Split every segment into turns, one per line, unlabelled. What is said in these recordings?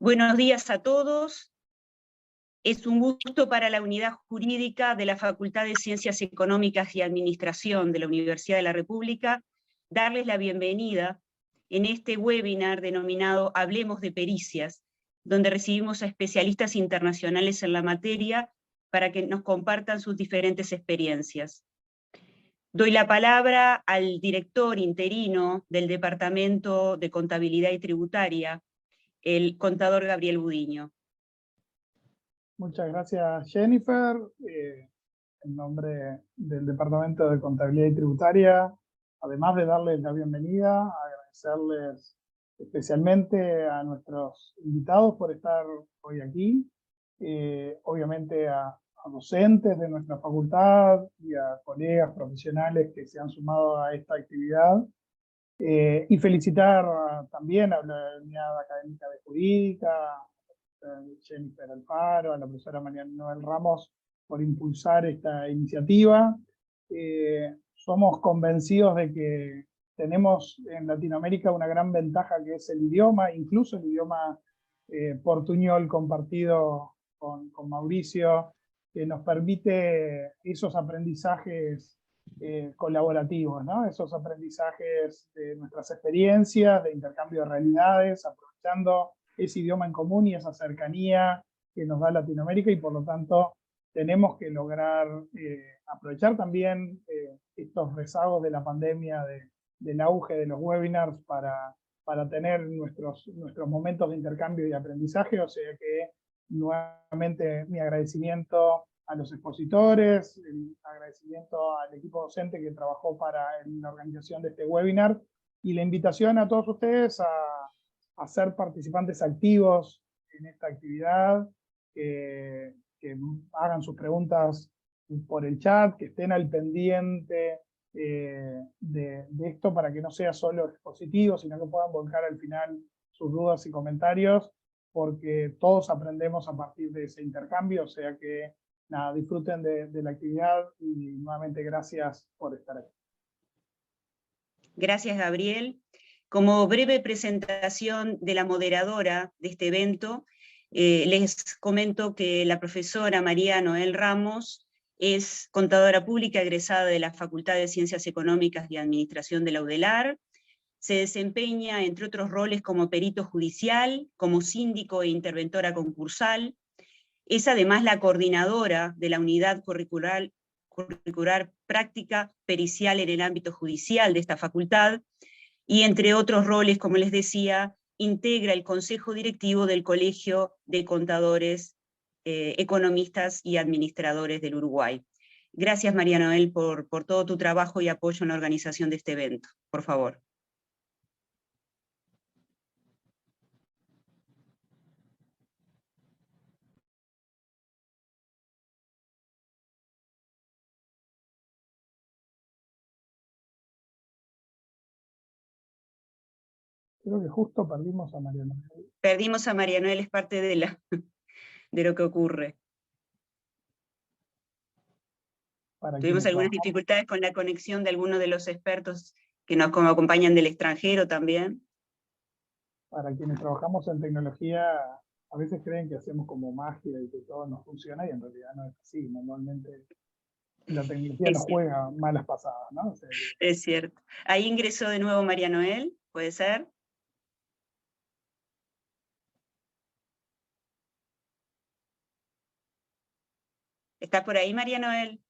Buenos días a todos. Es un gusto para la Unidad Jurídica de la Facultad de Ciencias Económicas y Administración de la Universidad de la República darles la bienvenida en este webinar denominado Hablemos de Pericias, donde recibimos a especialistas internacionales en la materia para que nos compartan sus diferentes experiencias. Doy la palabra al director interino del Departamento de Contabilidad y Tributaria, el contador Gabriel Budiño.
Muchas gracias, Jennifer. En nombre del Departamento de Contabilidad y Tributaria, además de darles la bienvenida, agradecerles especialmente a nuestros invitados por estar hoy aquí, obviamente a docentes de nuestra facultad y a colegas profesionales que se han sumado a esta actividad, y felicitar también a la Unidad Académica de Jurídica, Jennifer Alfaro, a la profesora María Noel Ramos por impulsar esta iniciativa. Somos convencidos de que tenemos en Latinoamérica una gran ventaja, que es el idioma, incluso el idioma portuñol compartido con Mauricio, que nos permite esos aprendizajes colaborativos, ¿no? Esos aprendizajes de nuestras experiencias, de intercambio de realidades, aprovechando ese idioma en común y esa cercanía que nos da Latinoamérica, y por lo tanto tenemos que lograr aprovechar también estos rezagos de la pandemia, del auge de los webinars para tener nuestros momentos de intercambio y aprendizaje. O sea que nuevamente mi agradecimiento a los expositores, el agradecimiento al equipo docente que trabajó en la organización de este webinar, y la invitación a todos ustedes a ser participantes activos en esta actividad, que hagan sus preguntas por el chat, que estén al pendiente de esto, para que no sea solo expositivo, sino que puedan volcar al final sus dudas y comentarios, porque todos aprendemos a partir de ese intercambio. O sea que nada, disfruten de la actividad, y nuevamente gracias por estar aquí.
Gracias, Gabriel. Como breve presentación de la moderadora de este evento, les comento que la profesora María Noel Ramos es contadora pública egresada de la Facultad de Ciencias Económicas y Administración de la UDELAR. Se desempeña, entre otros roles, como perito judicial, como síndico e interventora concursal. Es además la coordinadora de la unidad curricular práctica pericial en el ámbito judicial de esta facultad, y entre otros roles, como les decía, integra el Consejo Directivo del Colegio de Contadores, Economistas y Administradores del Uruguay. Gracias, María Noel, por todo tu trabajo y apoyo en la organización de este evento. Por favor.
Creo que justo perdimos a María Noel.
Perdimos a María Noel, es parte de lo que ocurre. Tuvimos algunas dificultades con la conexión de algunos de los expertos que nos acompañan del extranjero también.
Para quienes trabajamos en tecnología, a veces creen que hacemos como magia y que todo nos funciona, y en realidad no es así. Normalmente la tecnología nos juega malas pasadas, ¿no? O sea,
es cierto. Ahí ingresó de nuevo María Noel, ¿puede ser? ¿Estás por ahí, María Noel?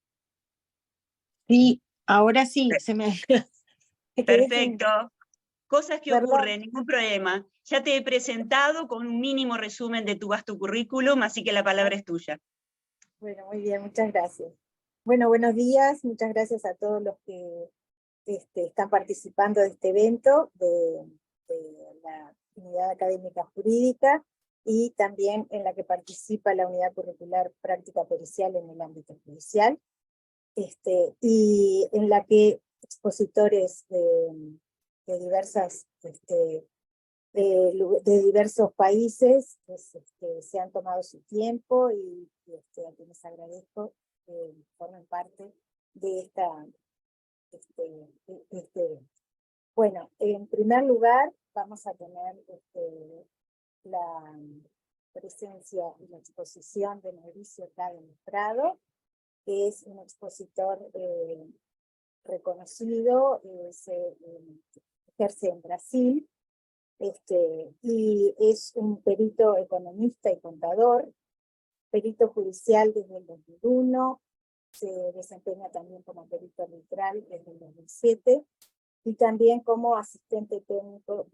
Sí, ahora sí, se me...
Perfecto. Cosas que
¿Verdad?
ocurren, ningún problema. Ya te he presentado con un mínimo resumen de tu vasto currículum, así que la palabra es tuya.
Bueno, muy bien, muchas gracias. Bueno, buenos días, muchas gracias a todos los que están participando de este evento de la Unidad Académica Jurídica, y también en la que participa la Unidad Curricular Práctica Pericial en el ámbito judicial, y en la que expositores de diversos países pues, se han tomado su tiempo, y a quienes agradezco formen parte de este evento. Bueno, en primer lugar vamos a tener la presencia y la exposición de Mauricio Caden Prado, que es un expositor reconocido, ejerce en Brasil, y es un perito economista y contador, perito judicial desde el 2001, se desempeña también como perito arbitral desde el 2007, y también como asistente técnico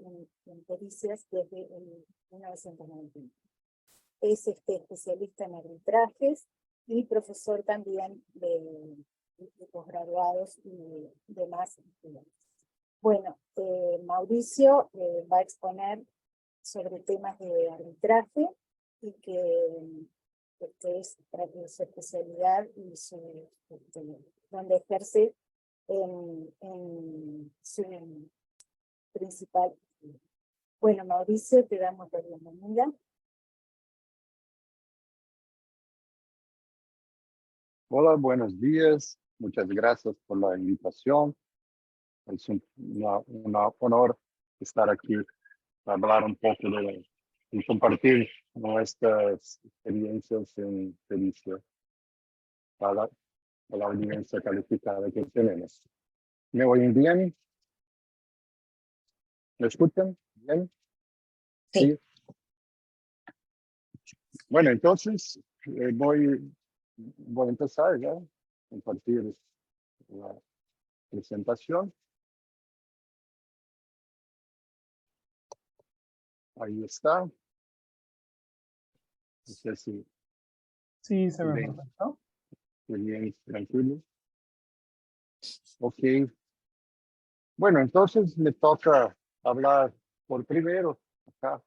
en pericias desde el 1991. Es especialista en arbitrajes y profesor también de posgraduados y demás estudiantes. Bueno, Mauricio va a exponer sobre temas de arbitraje y que es su especialidad y donde ejerce en su principal. Bueno, Mauricio, te damos la bienvenida.
Hola, buenos días. Muchas gracias por la invitación. Es un honor estar aquí para hablar un poco y compartir nuestras experiencias en pericia para la audiencia calificada que tenemos. ¿Me oyen bien? ¿Me escuchan bien?
Sí.
Bueno, entonces voy a empezar ya a compartir la presentación. Ahí está. No sé si
Sí, se ve
bien,
perfecto.
bien, tranquilo. Ok. Bueno, entonces me toca hablar por primero acá.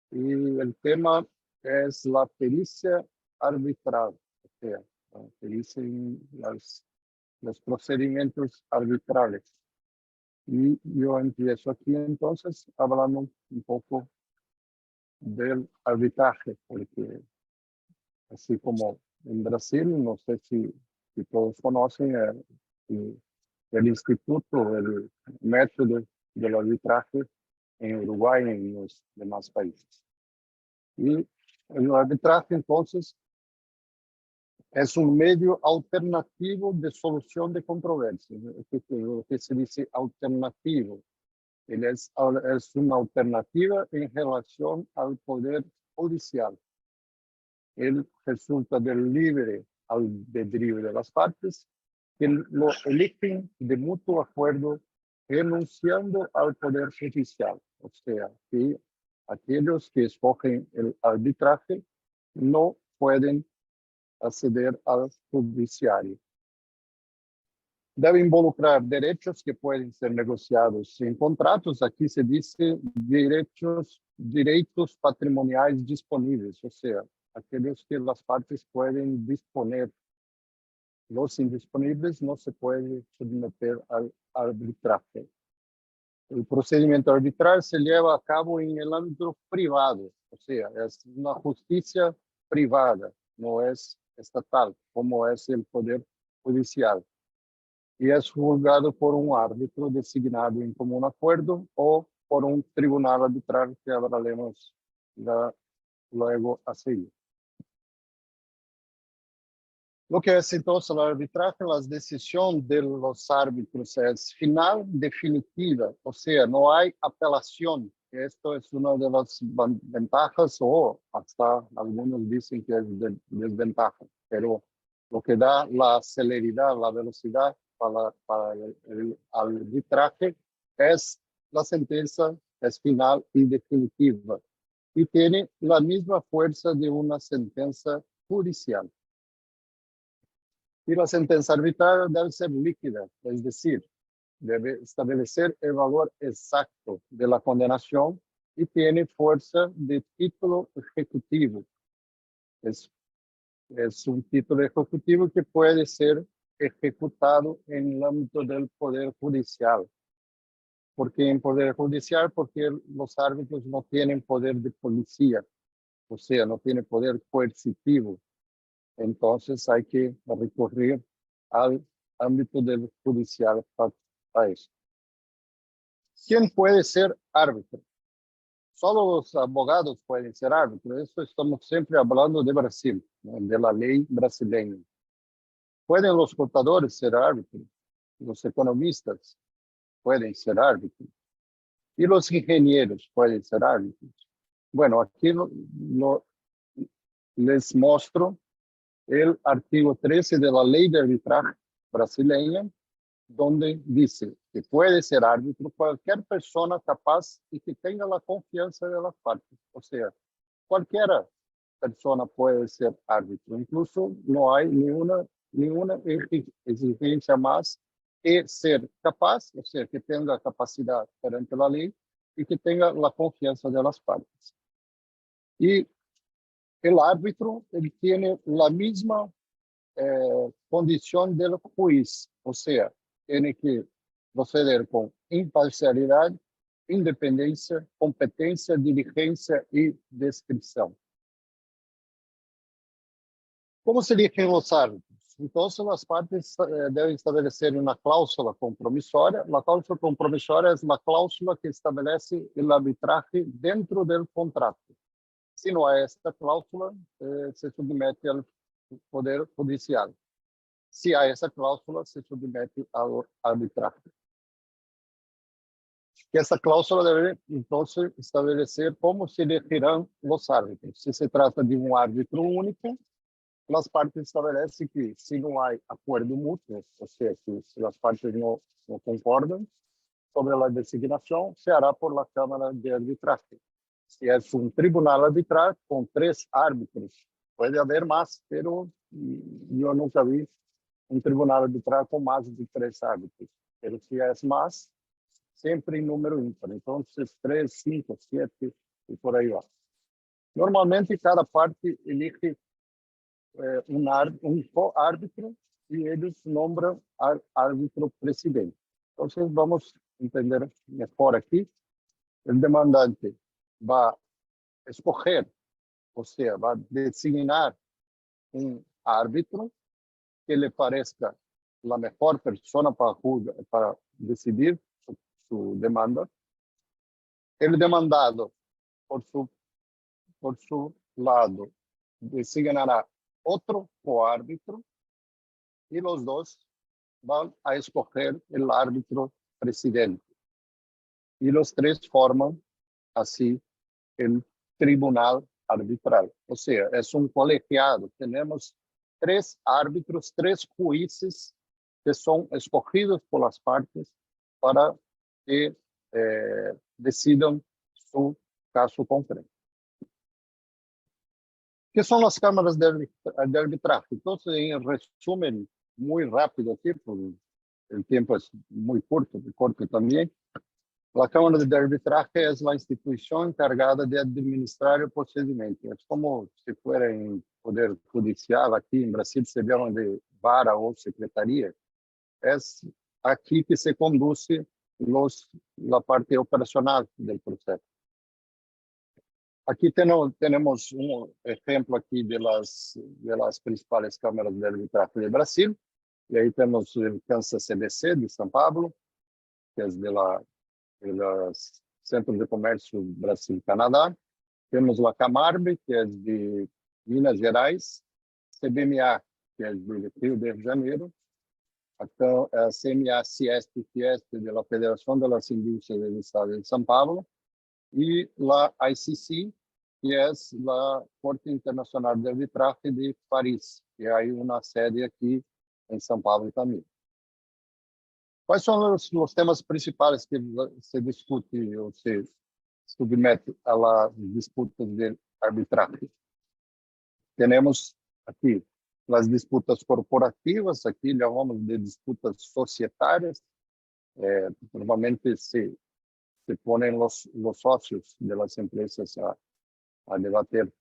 Y el tema es la pericia arbitral, o sea, la pericia en los procedimientos arbitrales. Y yo empiezo aquí entonces hablando un poco del arbitraje, porque así como en Brasil, no sé si todos conocen el instituto, el método del arbitraje en Uruguay y en los demás países. Y el arbitraje, entonces, es un medio alternativo de solución de controversias. Lo que se dice alternativo. Él es una alternativa en relación al poder judicial. Él resulta del libre albedrío de las partes, que lo eligen de mutuo acuerdo, renunciando al poder judicial. O sea, que aquellos que escogen el arbitraje no pueden acceder al judiciario. Debe involucrar derechos que pueden ser negociados en contratos. Aquí se dice derechos patrimoniales disponibles, o sea, aquellos que las partes pueden disponer. Los indisponibles no se puede someter al arbitraje. El procedimiento arbitral se lleva a cabo en el ámbito privado, o sea, es una justicia privada, no es estatal, como es el poder judicial. Y es juzgado por un árbitro designado en común acuerdo o por un tribunal arbitral que hablaremos luego a seguir. Lo que es entonces el arbitraje, la decisión de los árbitros es final, definitiva, o sea, no hay apelación. Esto es una de las ventajas, o hasta algunos dicen que es desventaja, pero lo que da la celeridad, la velocidad para el arbitraje es la sentencia, es final y definitiva, y tiene la misma fuerza de una sentencia judicial. Y la sentencia arbitral debe ser líquida, es decir, debe establecer el valor exacto de la condenación y tiene fuerza de título ejecutivo. Es un título ejecutivo que puede ser ejecutado en el ámbito del Poder Judicial. ¿Por qué en Poder Judicial? Porque los árbitros no tienen poder de policía, o sea, no tienen poder coercitivo. Entonces hay que recurrir al ámbito del judicial para eso. ¿Quién puede ser árbitro? solo los abogados pueden ser árbitros. Eso estamos siempre hablando de Brasil, ¿no? De la ley brasileña. ¿Pueden los contadores ser árbitros? Los economistas pueden ser árbitros. ¿Y los ingenieros pueden ser árbitros? Bueno, aquí les muestro el artículo 13 de la ley de arbitraje brasileña, donde dice que puede ser árbitro cualquier persona capaz y que tenga la confianza de las partes. O sea, cualquiera persona puede ser árbitro. Incluso no hay ninguna exigencia más que ser capaz, o sea, que tenga capacidad perante la ley y que tenga la confianza de las partes. Y el árbitro, él tiene la misma condición del juez, o sea, tiene que proceder con imparcialidad, independencia, competencia, diligencia y descripción. ¿Cómo se eligen los árbitros? Entonces, las partes deben establecer una cláusula compromisoria. La cláusula compromisoria es la cláusula que establece el arbitraje dentro del contrato. Si no hay esta cláusula, se somete al Poder Judicial. Si hay esa cláusula, se somete al arbitraje. Que essa cláusula deve, então, estabelecer como se elegirão os árbitros. Se trata de um árbitro único, as partes estabelecem que, se não há acordo mútuo, ou seja, se as partes não concordam sobre a designação, se hará por la Câmara de Arbitraje. Se é um tribunal arbitral com 3 árbitros, pode haver mais, pero eu nunca vi um tribunal arbitral com mais de 3 árbitros. Pero se é mais, sempre em número ímpar. Então, 3, 5, 7 e por aí vai. Normalmente, cada parte elige um co-árbitro e eles nombram árbitro-presidente. Então, vamos entender melhor aqui. O demandante vai escolher, ou seja, vai designar um árbitro que lhe pareça a melhor pessoa para decidir su demanda. El demandado, por su lado, designará otro coárbitro y los dos van a escoger el árbitro presidente. Y los 3 forman así el tribunal arbitral. O sea, es un colegiado. Tenemos 3 árbitros, 3 jueces que son escogidos por las partes para que decidam su caso concreto. ¿Qué son las cámaras de arbitraje? Entonces, en resumen, muy rápido aquí, porque el tiempo es muy corto también. La Cámara de Arbitraje es la institución encargada de administrar el procedimiento. Es como si fuera en Poder Judicial, aquí en Brasil se llama de vara o secretaría. Es aquí que se conduce la parte operacional del proceso. Aquí tenemos un ejemplo aquí de las principales cámaras de arbitraje de Brasil. Y ahí tenemos el Kansas CBC de São Paulo, que es de los Centros de Comercio Brasil-Canadá. Tenemos la Camarbe, que es de Minas Gerais. CBMA, que es de Rio de Janeiro. Então, a CMA Cieste Fieste de la Federación de las Industrias del Estado de São Paulo y la ICC, que es la Corte Internacional de Arbitraje de París, que hay una sede aquí en São Paulo también. ¿Cuáles son los temas principales que se discute o se submete a las disputas de arbitraje? Tenemos aquí las disputas corporativas, aquí llamamos de disputas societarias. Normalmente se ponen los socios de las empresas a debater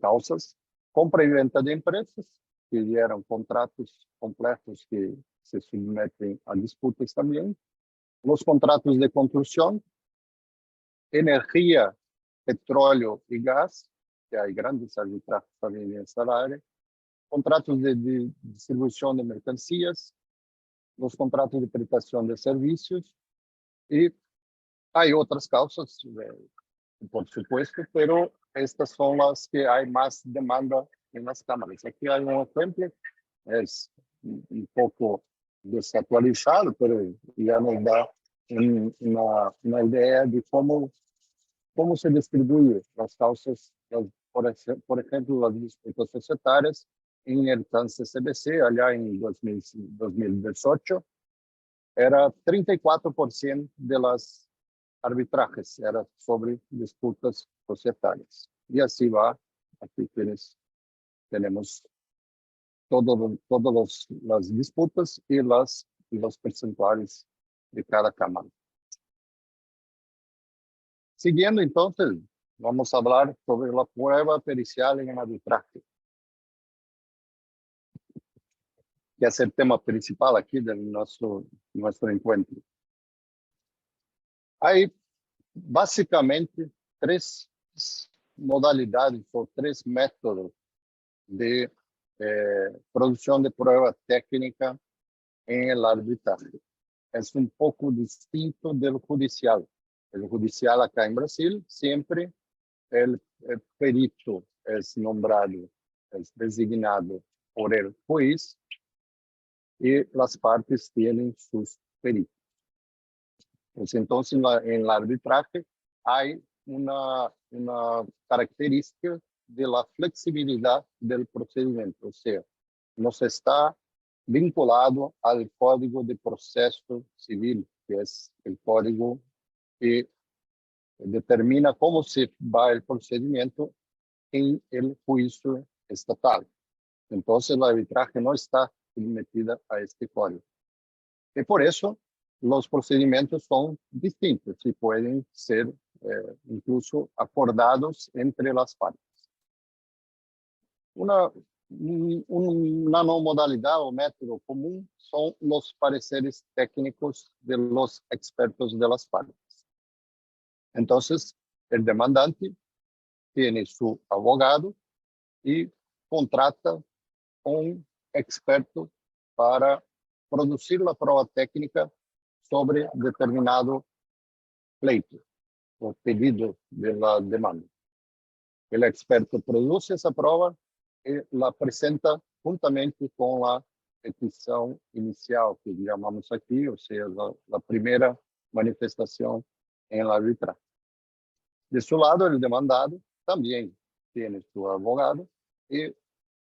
causas. Compra y venta de empresas, que geran contratos complejos que se submeten a disputas también. Los contratos de construcción, energía, petróleo y gas, que hay grandes arbitrajes también en esta área. Contratos de distribución de mercancías, los contratos de prestación de servicios y Hay otras causas, por supuesto, pero estas son las que hay más demanda en las cámaras. Aquí hay un ejemplo, es un poco desactualizado, pero ya nos da una idea de cómo se distribuyen las causas, por ejemplo, las disputas societarias en el CAN-CCBC, allá en 2018, era 34% de las arbitrajes, era sobre disputas societarias. Y así va, aquí tenemos todas las disputas y los percentuales de cada cámara. Siguiendo entonces, vamos a hablar sobre la prueba pericial en el arbitraje, que es el tema principal aquí de nuestro encuentro. Hay básicamente tres modalidades o tres métodos de producción de prueba técnica en el arbitraje. Es un poco distinto del judicial. El judicial acá en Brasil, siempre el perito es nombrado, es designado por el juez y las partes tienen sus peritos. Pues entonces, en el arbitraje hay una característica de la flexibilidad del procedimiento, o sea, no se está vinculado al Código de Proceso Civil, que es el código que determina cómo se va el procedimiento en el juicio estatal. Entonces, el arbitraje no está sometida a este código. Y por eso, los procedimientos son distintos y pueden ser incluso acordados entre las partes. Una no modalidad o método común son los pareceres técnicos de los expertos de las partes. Entonces, el demandante tiene su abogado y contrata un experto para producir la prueba técnica sobre determinado pleito o pedido de la demanda. El experto produce esa prueba y la presenta juntamente con la petición inicial, que llamamos aquí, o sea, la primera manifestación en el arbitraje. De su lado, el demandado también tiene su abogado y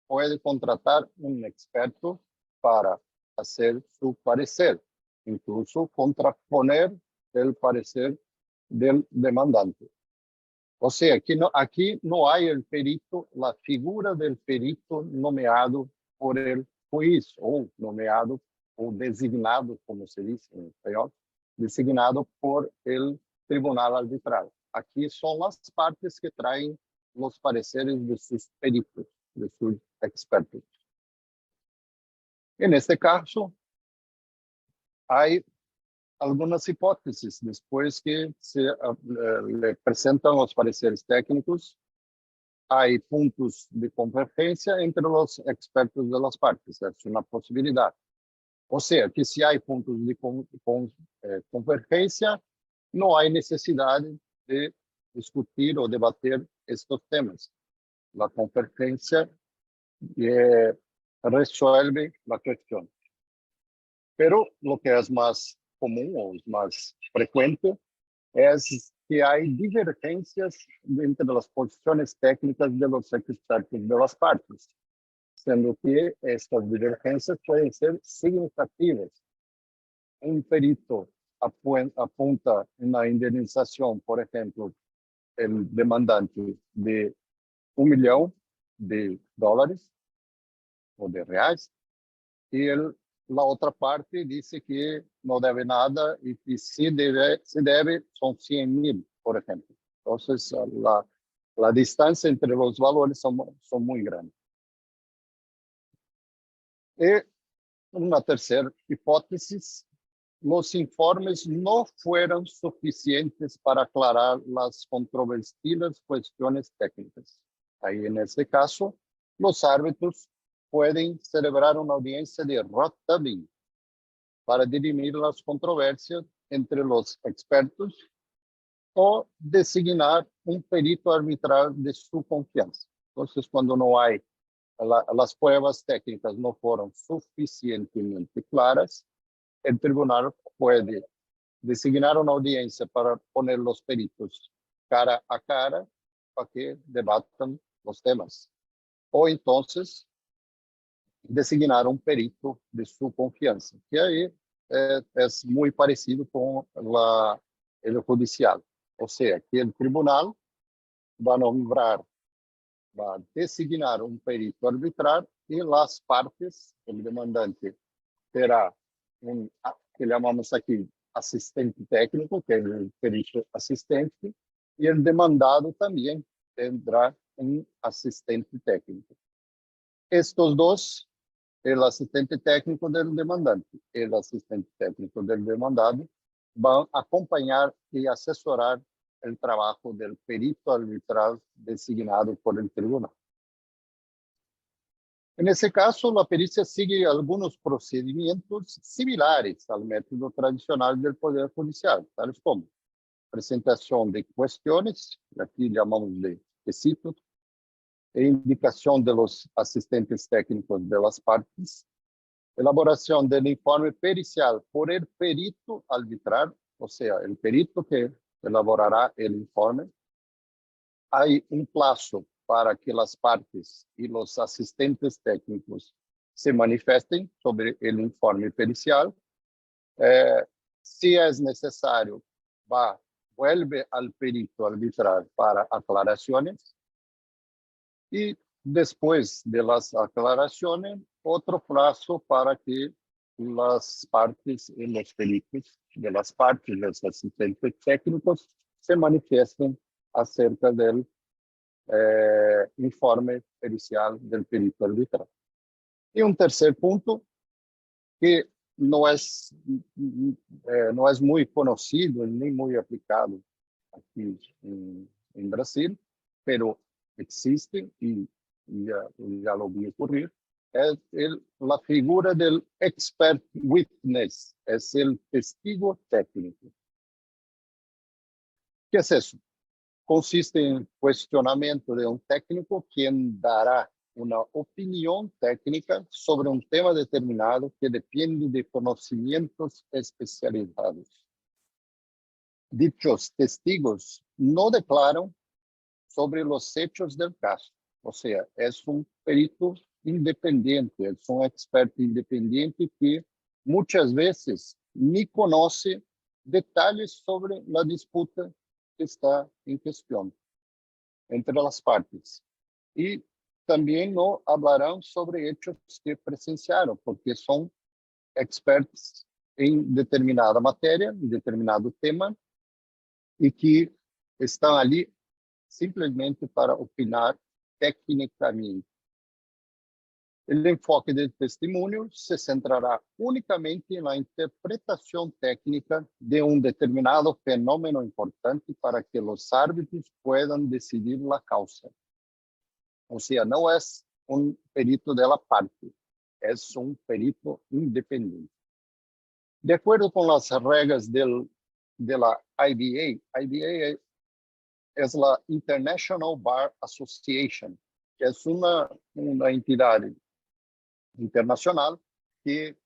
puede contratar un experto para hacer su parecer, incluso contraponer el parecer del demandante. O sea, aquí no hay el perito, la figura del perito nomeado por el juez, o nomeado o designado, como se dice en español, designado por el tribunal arbitral. Aquí son las partes que traen los pareceres de sus peritos, de sus expertos. En este caso, hay algunas hipótesis. Después que se le presentan los pareceres técnicos, hay puntos de convergencia entre los expertos de las partes. Es una posibilidad. O sea, que si hay puntos de convergencia, no hay necesidad de discutir o debater estos temas. La convergencia resuelve la cuestión. Pero lo que es más común o más frecuente es que hay divergencias entre las posiciones técnicas de los expertos de las partes, siendo que estas divergencias pueden ser significativas. Un perito apunta una indemnización, por ejemplo, el demandante de $1 millón o de reais, y la otra parte dice que no debe nada y que si debe son 100,000, por ejemplo. Entonces, la distancia entre los valores son muy grandes. Y una tercera hipótesis, los informes no fueron suficientes para aclarar las controvertidas cuestiones técnicas. Ahí, en este caso, los árbitros pueden celebrar una audiencia de rotating para dirimir las controversias entre los expertos o designar un perito arbitral de su confianza. Entonces, cuando no hay, las pruebas técnicas no fueron suficientemente claras, el tribunal puede designar una audiencia para poner los peritos cara a cara para que debatan los temas. O entonces, designar un perito de su confianza, que ahí es muy parecido con el judicial. O sea, que el tribunal va a nombrar, va a designar un perito arbitral y las partes, el demandante terá un, que llamamos aquí asistente técnico, que es el perito asistente, y el demandado también tendrá un asistente técnico. Estos dos, el asistente técnico del demandante y el asistente técnico del demandado, van a acompañar y asesorar el trabajo del perito arbitral designado por el tribunal. En ese caso, la pericia sigue algunos procedimientos similares al método tradicional del Poder Judicial, tales como presentación de cuestiones, aquí llamamos de quesitos, e indicación de los asistentes técnicos de las partes, elaboración del informe pericial por el perito arbitral, o sea, el perito que elaborará el informe. Hay un plazo para que las partes y los asistentes técnicos se manifiesten sobre el informe pericial. Si es necesario, vuelve al perito arbitral para aclaraciones. Y después de las aclaraciones, otro plazo para que las partes y los peritos de las partes, los asistentes técnicos, se manifiesten acerca del informe pericial del perito arbitral. Y un tercer punto que no es muy conocido ni muy aplicado aquí en Brasil, pero existe y ya lo vi ocurrir, es la figura del expert witness, es el testigo técnico. ¿Qué es eso? Consiste en cuestionamiento de un técnico quien dará una opinión técnica sobre un tema determinado que depende de conocimientos especializados. Dichos testigos no declaran sobre los hechos del caso, o sea, es un perito independiente, es un experto independiente que muchas veces ni conoce detalles sobre la disputa que está en cuestión entre las partes. Y también no hablarán sobre hechos que presenciaron, porque son expertos en determinada materia, en determinado tema, y que están ali simplesmente para opinar técnicamente. El enfoque del testimonio se centrará únicamente en la interpretación técnica de un determinado fenómeno importante para que los árbitros puedan decidir la causa. O sea, no es un perito de la parte, es un perito independiente. De acuerdo con las reglas de la IBA es la International Bar Association, que es una entidad internacional que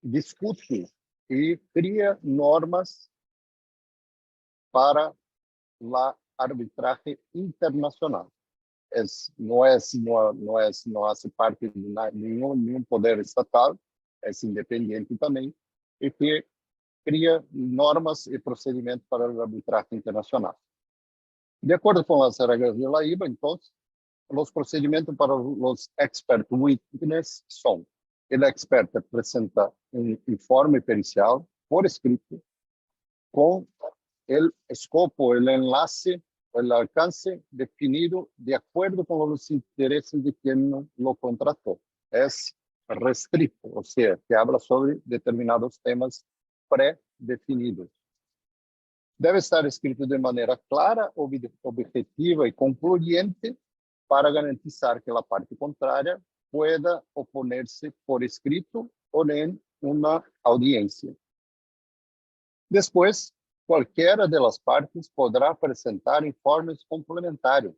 discute y crea normas para la arbitraje internacional. No hace parte de ningún poder estatal, es independiente también, y que cria normas y procedimientos para el arbitraje internacional. De acuerdo con las reglas de la IBA, entonces, los procedimientos para los expert witness son: el experto presenta un informe pericial por escrito con el escopo, el enlace, el alcance definido de acuerdo con los intereses de quien lo contrató. Es restricto, o sea, que habla sobre determinados temas predefinidos. Debe estar escrito de manera clara, objetiva y concluyente para garantizar que la parte contraria pueda oponerse por escrito o en una audiencia. Después, cualquiera de las partes podrá presentar informes complementarios.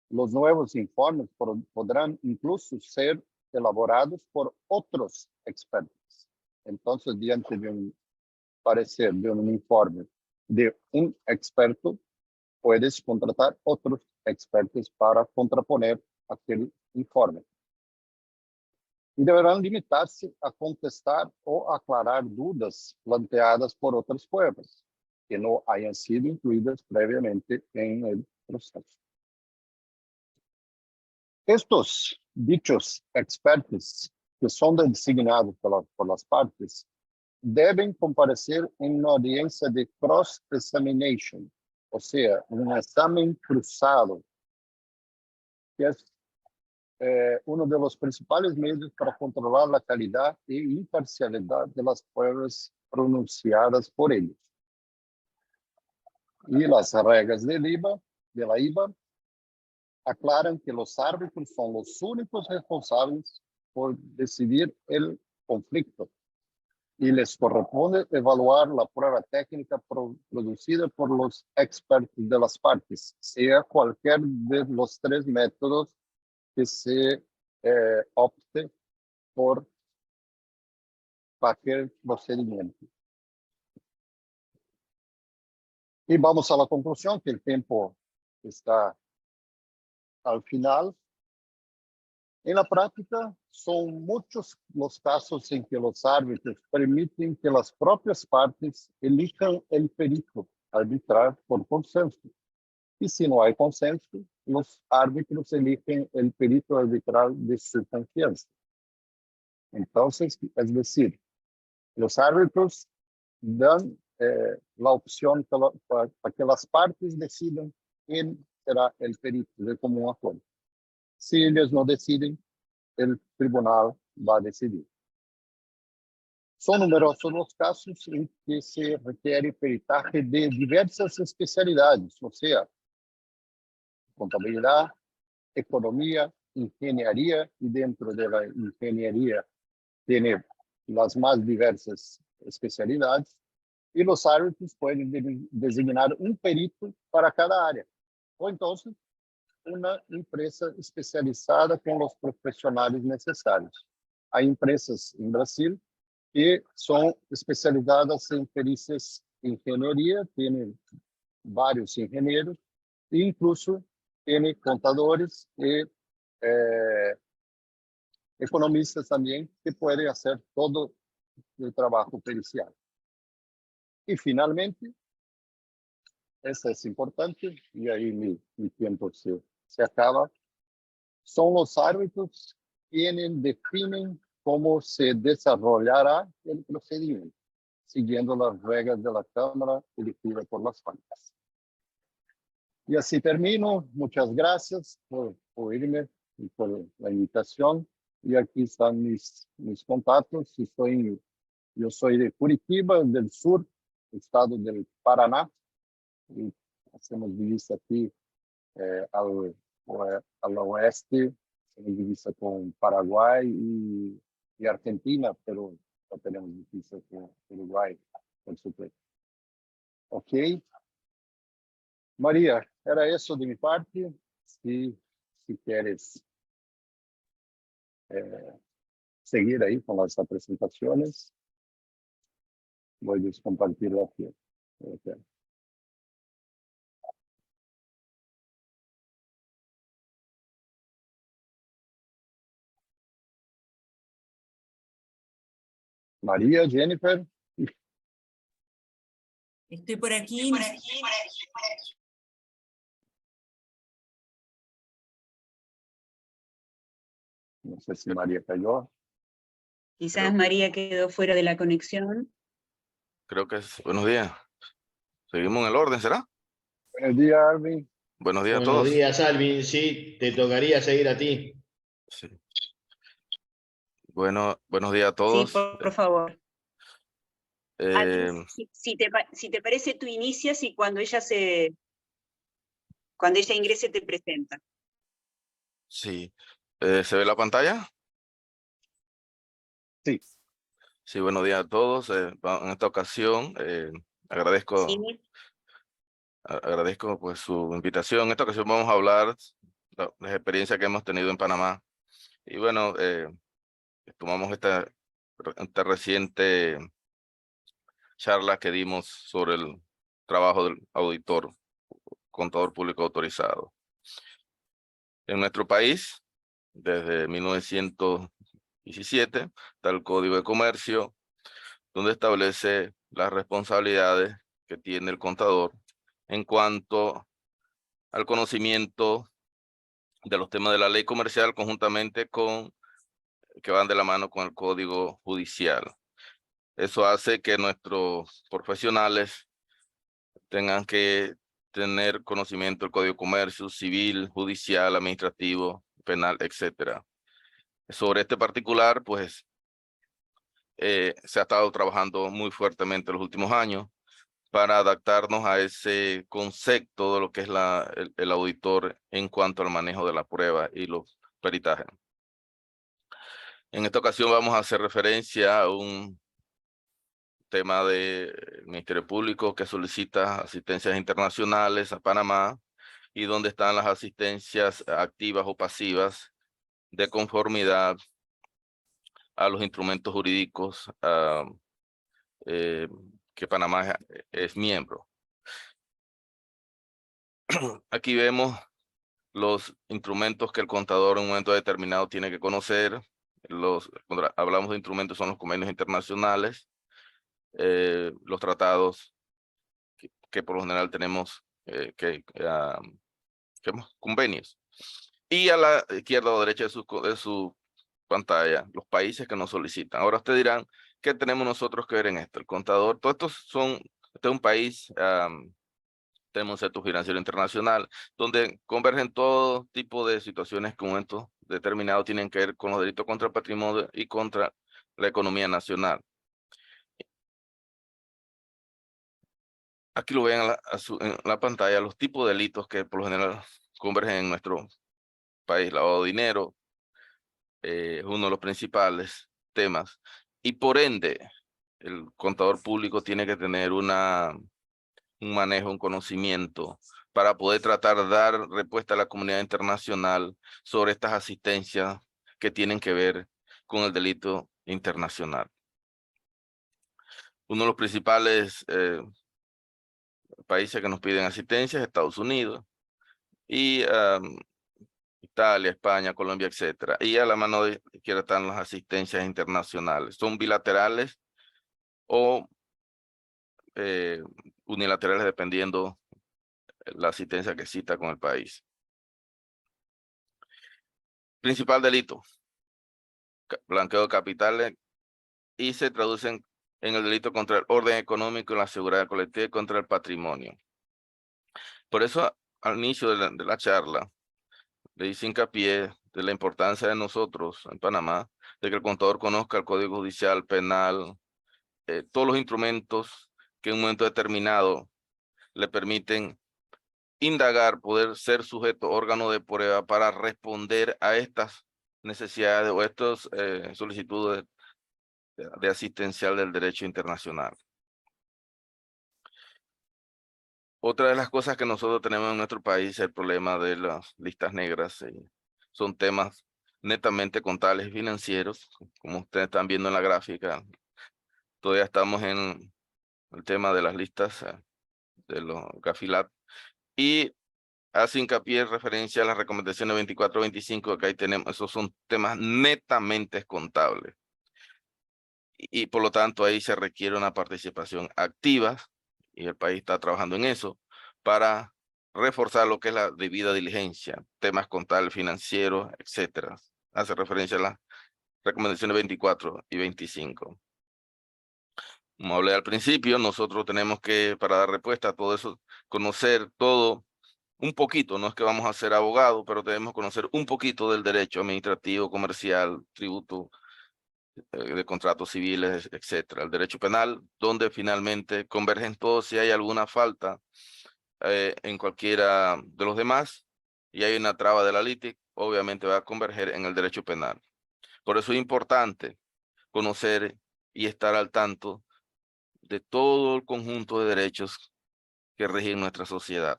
Los nuevos informes podrán incluso ser elaborados por otros expertos. Entonces, diante de un parecer, de un informe de un experto, puedes contratar otros expertos para contraponer aquel informe. Y deberán limitarse a contestar o aclarar dudas planteadas por otras pruebas que no hayan sido incluidas previamente en el proceso. Estos dichos expertos, que son designados por las partes, deben comparecer en una audiencia de cross-examination, o sea, un examen cruzado, que es uno de los principales medios para controlar la calidad e imparcialidad de las pruebas pronunciadas por ellos. Y las reglas de la IVA aclaran que los árbitros son los únicos responsables por decidir el conflicto y les corresponde evaluar la prueba técnica producida por los expertos de las partes, sea cualquier de los tres métodos que se opte por cualquier procedimiento. Y vamos a la conclusión, que el tiempo está al final. En la práctica, son muchos los casos en que los árbitros permiten que las propias partes elijan el perito arbitral por consenso. Y si no hay consenso, los árbitros eligen el perito arbitral de su confianza. Entonces, es decir, los árbitros dan la opción para que las partes decidan quién será el perito de común acuerdo. Si ellos no deciden, el tribunal va a decidir. Son numerosos los casos en que se requiere peritaje de diversas especialidades, o sea, contabilidad, economía, ingeniería, y dentro de la ingeniería tiene las más diversas especialidades, y los árbitros pueden designar un perito para cada área, o entonces una empresa especializada con los profesionales necesarios. Hay empresas en Brasil que son especializadas en perícias en ingeniería, tienen varios ingenieros, e incluso tienen contadores y economistas también, que pueden hacer todo el trabajo pericial. Y finalmente, esta es importante, y ahí mi tiempo se acaba, son los árbitros quienes definen cómo se desarrollará el procedimiento, siguiendo las reglas de la Cámara elegida por las partes. Y así termino. Muchas gracias por oírme y por la invitación. Y aquí están mis contactos. Yo soy de Curitiba, del sur, estado del Paraná. Y hacemos divisa aquí al oeste, en divisa con Paraguay y Argentina, pero no tenemos divisa con Uruguay, por supuesto. Ok. María, era eso de mi parte. Si quieres seguir ahí con las presentaciones, voy a compartirlo aquí. Okay. María, Jennifer.
Estoy por aquí.
No sé si María cayó.
Quizás María quedó fuera de la conexión.
Creo que es buenos días. Seguimos en el orden, ¿será?
Buenos días, Arvin.
Buenos días a
Buenos
todos.
días, Alvin. Sí, te tocaría seguir a ti.
Sí. Bueno, buenos días a todos.
Sí, por favor.
Eh,
Si te parece, tú inicias y cuando ella ingrese te presenta.
sí. ¿Se ve la pantalla?
Sí.
Sí, buenos días a todos. En esta ocasión agradezco,
Sí,
agradezco pues su invitación. En esta ocasión vamos a hablar de las experiencias que hemos tenido en Panamá. Y bueno, tomamos esta reciente charla que dimos sobre el trabajo del auditor, contador público autorizado. En nuestro país, desde 1917, está el Código de Comercio, donde establece las responsabilidades que tiene el contador en cuanto al conocimiento de los temas de la ley comercial conjuntamente con, que van de la mano con el Código Judicial. Eso hace que nuestros profesionales tengan que tener conocimiento del Código de Comercio, civil, judicial, administrativo, penal, etcétera. Sobre este particular, pues, se ha estado trabajando muy fuertemente en los últimos años para adaptarnos a ese concepto de lo que es el auditor en cuanto al manejo de la prueba y los peritajes. En esta ocasión vamos a hacer referencia a un tema del Ministerio Público que solicita asistencias internacionales a Panamá y donde están las asistencias activas o pasivas de conformidad a los instrumentos jurídicos que Panamá es miembro. Aquí vemos los instrumentos que el contador en un momento determinado tiene que conocer. Cuando hablamos de instrumentos son los convenios internacionales, los tratados que por lo general tenemos convenios. Y a la izquierda o derecha de su pantalla, los países que nos solicitan. Ahora ustedes dirán, ¿qué tenemos nosotros que ver en esto? El contador, todos estos son, este es un país, tenemos un sector financiero internacional, donde convergen todo tipo de situaciones que en un momento determinado tienen que ver con los delitos contra el patrimonio y contra la economía nacional. Aquí lo ven en la pantalla, los tipos de delitos que por lo general convergen en nuestro país. Lavado de dinero es uno de los principales temas. Y por ende, el contador público tiene que tener un manejo, un conocimiento para poder tratar de dar respuesta a la comunidad internacional sobre estas asistencias que tienen que ver con el delito internacional. Uno de los principales países que nos piden asistencia es Estados Unidos y Italia, España, Colombia, etcétera. Y a la mano de izquierda están las asistencias internacionales. Son bilaterales o unilaterales dependiendo la asistencia que cita con el país. Principal delito, blanqueo de capitales, y se traducen en el delito contra el orden económico y la seguridad colectiva y contra el patrimonio. Por eso, al inicio de la charla, le hice hincapié de la importancia de nosotros en Panamá, de que el contador conozca el Código Judicial, Penal, todos los instrumentos que en un momento determinado le permiten indagar, poder ser sujeto, órgano de prueba para responder a estas necesidades o estas solicitudes de asistencial del derecho internacional. Otra de las cosas que nosotros tenemos en nuestro país es el problema de las listas negras. Son temas netamente contables y financieros, como ustedes están viendo en la gráfica. Todavía estamos en el tema de las listas de los GAFILAT y hace hincapié en referencia a las recomendaciones 24-25, que ahí tenemos, esos son temas netamente contables. Y por lo tanto ahí se requiere una participación activa y el país está trabajando en eso para reforzar lo que es la debida diligencia, temas contables, financieros, etcétera. Hace referencia a las recomendaciones 24 y 25. Como hablé al principio, nosotros tenemos que, para dar respuesta a todo eso, conocer todo un poquito, no es que vamos a ser abogados, pero debemos conocer un poquito del derecho administrativo, comercial, tributo, de contratos civiles, etcétera. El derecho penal, donde finalmente convergen todos si hay alguna falta en cualquiera de los demás y hay una traba de la LITIC, obviamente va a converger en el derecho penal. Por eso es importante conocer y estar al tanto de todo el conjunto de derechos que rigen nuestra sociedad.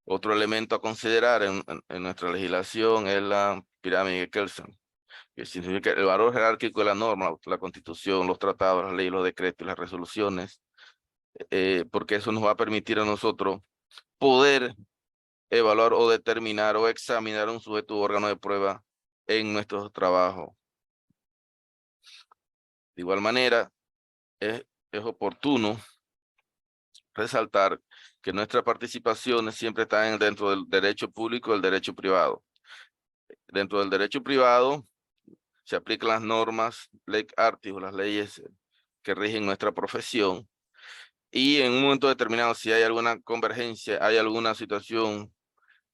Otro elemento a considerar en nuestra legislación es la pirámide de Kelsen, que significa el valor jerárquico de la norma, la Constitución, los tratados, las leyes, los decretos y las resoluciones, porque eso nos va a permitir a nosotros poder evaluar o determinar o examinar un sujeto u órgano de prueba en nuestro trabajo. De igual manera, es oportuno resaltar que nuestras participaciones siempre están dentro del derecho público y el derecho privado. Dentro del derecho privado se aplican las normas, ley artis o las leyes que rigen nuestra profesión, y en un momento determinado, si hay alguna convergencia, hay alguna situación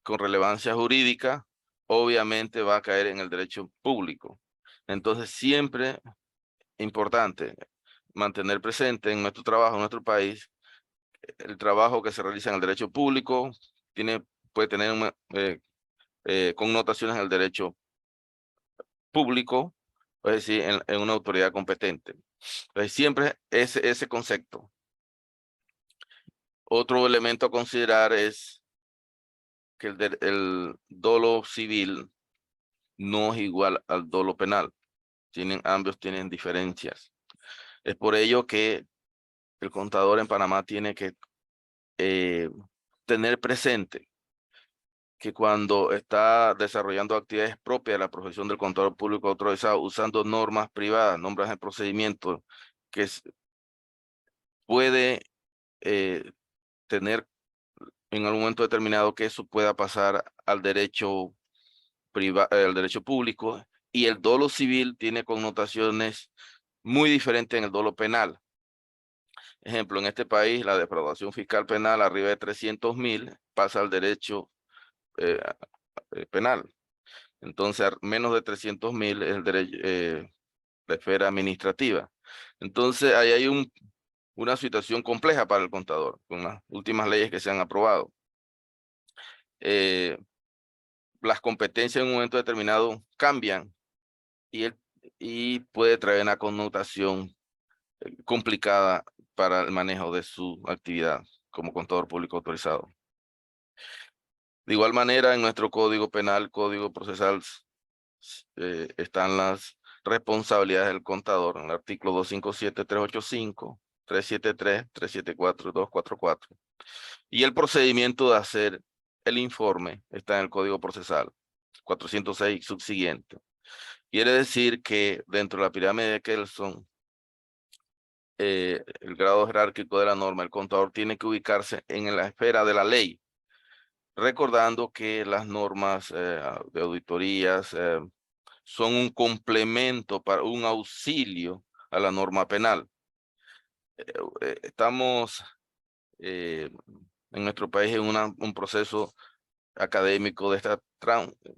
con relevancia jurídica, obviamente va a caer en el derecho público. Entonces, siempre importante mantener presente en nuestro trabajo, en nuestro país, el trabajo que se realiza en el derecho público puede tener connotaciones en el derecho público, es decir, en una autoridad competente. Entonces, siempre ese concepto. Otro elemento a considerar es que el dolo civil no es igual al dolo penal. Ambos tienen diferencias. Es por ello que el contador en Panamá tiene que tener presente que cuando está desarrollando actividades propias de la profesión del contador público autorizado, usando normas privadas, normas de procedimiento, que puede tener en algún momento determinado que eso pueda pasar al derecho al derecho público, y el dolo civil tiene connotaciones muy diferentes en el dolo penal. Ejemplo, en este país la defraudación fiscal penal arriba de 300,000 pasa al derecho penal. Entonces, menos de 300,000 es el derecho, la esfera administrativa. Entonces, ahí hay una situación compleja para el contador, con las últimas leyes que se han aprobado. Las competencias en un momento determinado cambian y puede traer una connotación complicada para el manejo de su actividad como contador público autorizado. De igual manera, en nuestro Código Penal, Código Procesal, están las responsabilidades del contador en el artículo 257, 385, 373, 374 y 244. Y el procedimiento de hacer el informe está en el Código Procesal 406 subsiguiente. Quiere decir que dentro de la pirámide de Kelsen, el grado jerárquico de la norma, el contador tiene que ubicarse en la esfera de la ley, recordando que las normas de auditorías son un complemento, para un auxilio a la norma penal. Estamos en nuestro país en un proceso académico de esta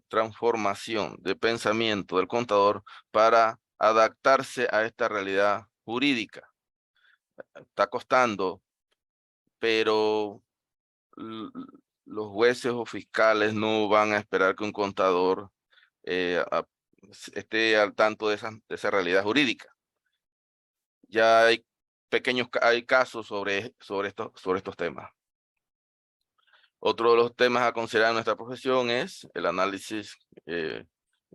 transformación de pensamiento del contador para adaptarse a esta realidad jurídica. Está costando, pero los jueces o fiscales no van a esperar que un contador esté al tanto de esa realidad jurídica. Ya hay casos sobre estos temas. Otro de los temas a considerar en nuestra profesión es el análisis,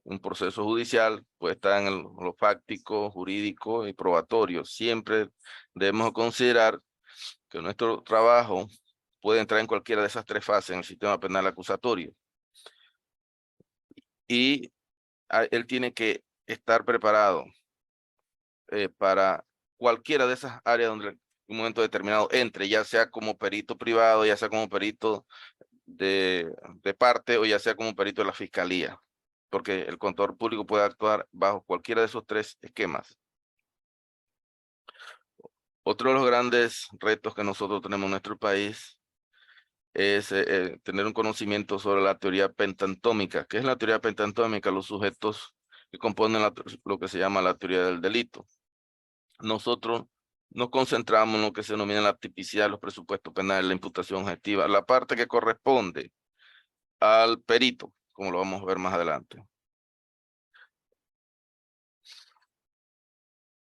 un proceso judicial, pues está en lo fáctico, jurídico y probatorio. Siempre debemos considerar que nuestro trabajo puede entrar en cualquiera de esas tres fases en el sistema penal acusatorio. Y él tiene que estar preparado para cualquiera de esas áreas donde en un momento determinado entre, ya sea como perito privado, ya sea como perito de parte o ya sea como perito de la fiscalía, porque el contador público puede actuar bajo cualquiera de esos tres esquemas. Otro de los grandes retos que nosotros tenemos en nuestro país es tener un conocimiento sobre la teoría pentatómica. ¿Qué es la teoría pentatómica? Los sujetos que componen lo que se llama la teoría del delito. Nosotros nos concentramos en lo que se denomina la tipicidad de los presupuestos penales, la imputación objetiva, la parte que corresponde al perito, como lo vamos a ver más adelante.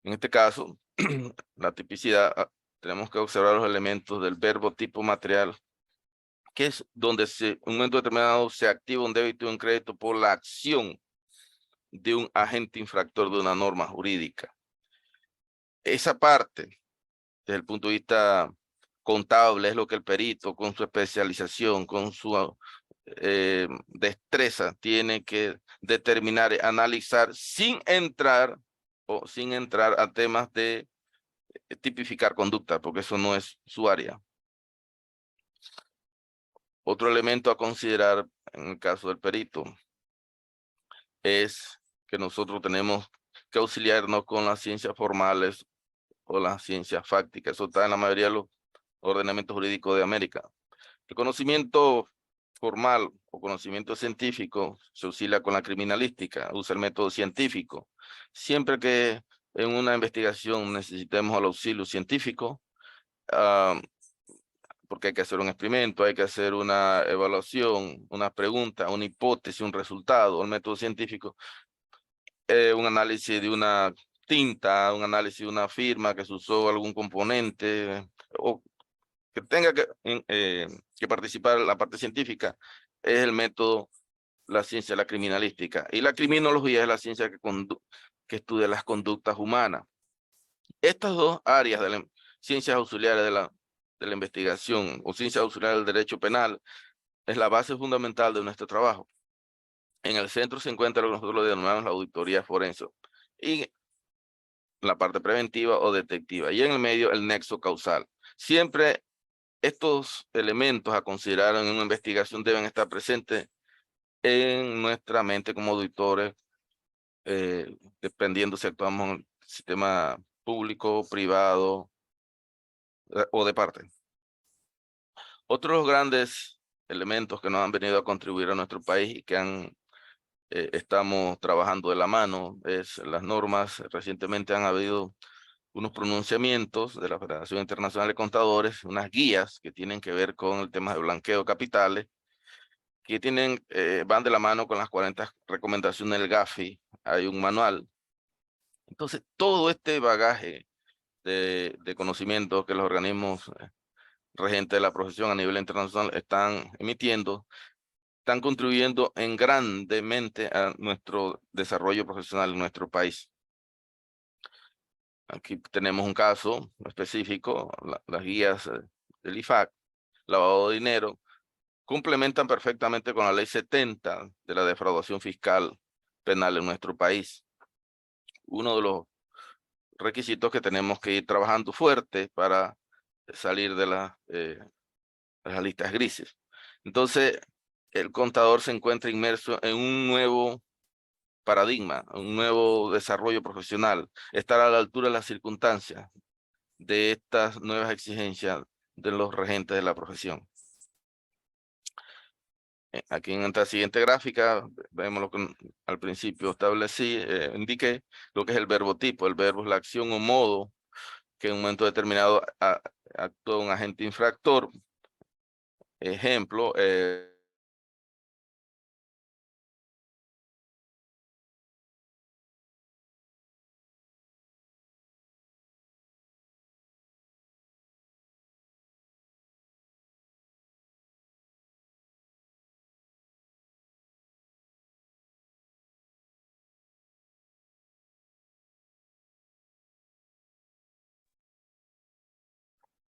En este caso, la tipicidad, tenemos que observar los elementos del verbo tipo material, que es donde en un momento determinado se activa un débito y un crédito por la acción de un agente infractor de una norma jurídica. Esa parte, desde el punto de vista contable, es lo que el perito, con su especialización, con su destreza, tiene que determinar, analizar, sin entrar a temas de tipificar conducta, porque eso no es su área. Otro elemento a considerar en el caso del perito es que nosotros tenemos que auxiliarnos con las ciencias formales o las ciencias fácticas. Eso está en la mayoría de los ordenamientos jurídicos de América. El conocimiento formal o conocimiento científico se auxilia con la criminalística, usa el método científico. Siempre que en una investigación necesitemos el auxilio científico, porque hay que hacer un experimento, hay que hacer una evaluación, una pregunta, una hipótesis, un resultado, el método científico, un análisis de una tinta, un análisis de una firma que se usó algún componente, o que tenga que participar en la parte científica, es el método, la ciencia de la criminalística. Y la criminología es la ciencia que estudia las conductas humanas. Estas dos áreas de las ciencias auxiliares de la investigación o ciencias auxiliares del derecho penal es la base fundamental de nuestro trabajo. En el centro se encuentra lo que nosotros lo denominamos la auditoría forense y la parte preventiva o detectiva, y en el medio el nexo causal. Siempre estos elementos a considerar en una investigación deben estar presentes en nuestra mente como auditores, dependiendo si actuamos en el sistema público, privado o de parte. Otros grandes elementos que nos han venido a contribuir a nuestro país y que estamos trabajando de la mano es las normas. Recientemente han habido unos pronunciamientos de la Federación Internacional de Contadores, unas guías que tienen que ver con el tema de blanqueo de capitales, que van de la mano con las 40 recomendaciones del GAFI. Hay un manual. Entonces, todo este bagaje de conocimiento que los organismos regentes de la profesión a nivel internacional están emitiendo, están contribuyendo grandemente a nuestro desarrollo profesional en nuestro país. Aquí tenemos un caso específico, las guías del IFAC, lavado de dinero, complementan perfectamente con la ley 70 de la defraudación fiscal penal en nuestro país. Uno de los requisitos que tenemos que ir trabajando fuerte para salir de las listas grises. Entonces, el contador se encuentra inmerso en un nuevo paradigma, un nuevo desarrollo profesional, estar a la altura de las circunstancias de estas nuevas exigencias de los regentes de la profesión. Aquí en esta siguiente gráfica vemos lo que al principio establecí, indiqué lo que es el verbo tipo. El verbo es la acción o modo que en un momento determinado actúa un agente infractor. Ejemplo,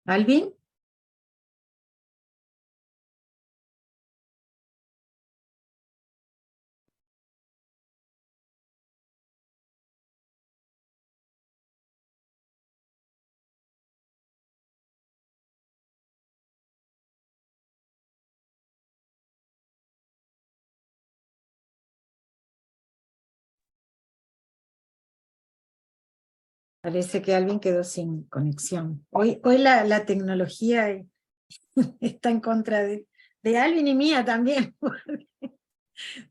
¿Alvin? Parece que Alvin quedó sin conexión. Hoy la tecnología está en contra de Alvin y mía también, porque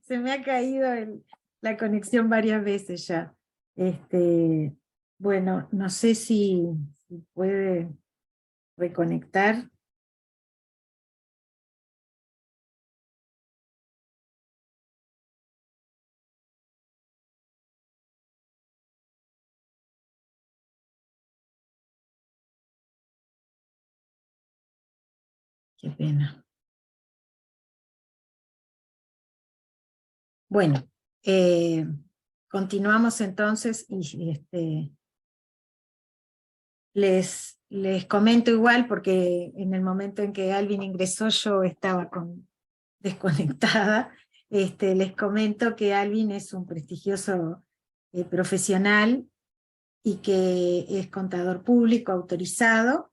se me ha caído la conexión varias veces ya. Bueno, no sé si puede reconectar. Qué pena. Bueno, continuamos entonces y les comento igual, porque en el momento en que Alvin ingresó yo estaba desconectada. Les comento que Alvin es un prestigioso profesional y que es contador público autorizado,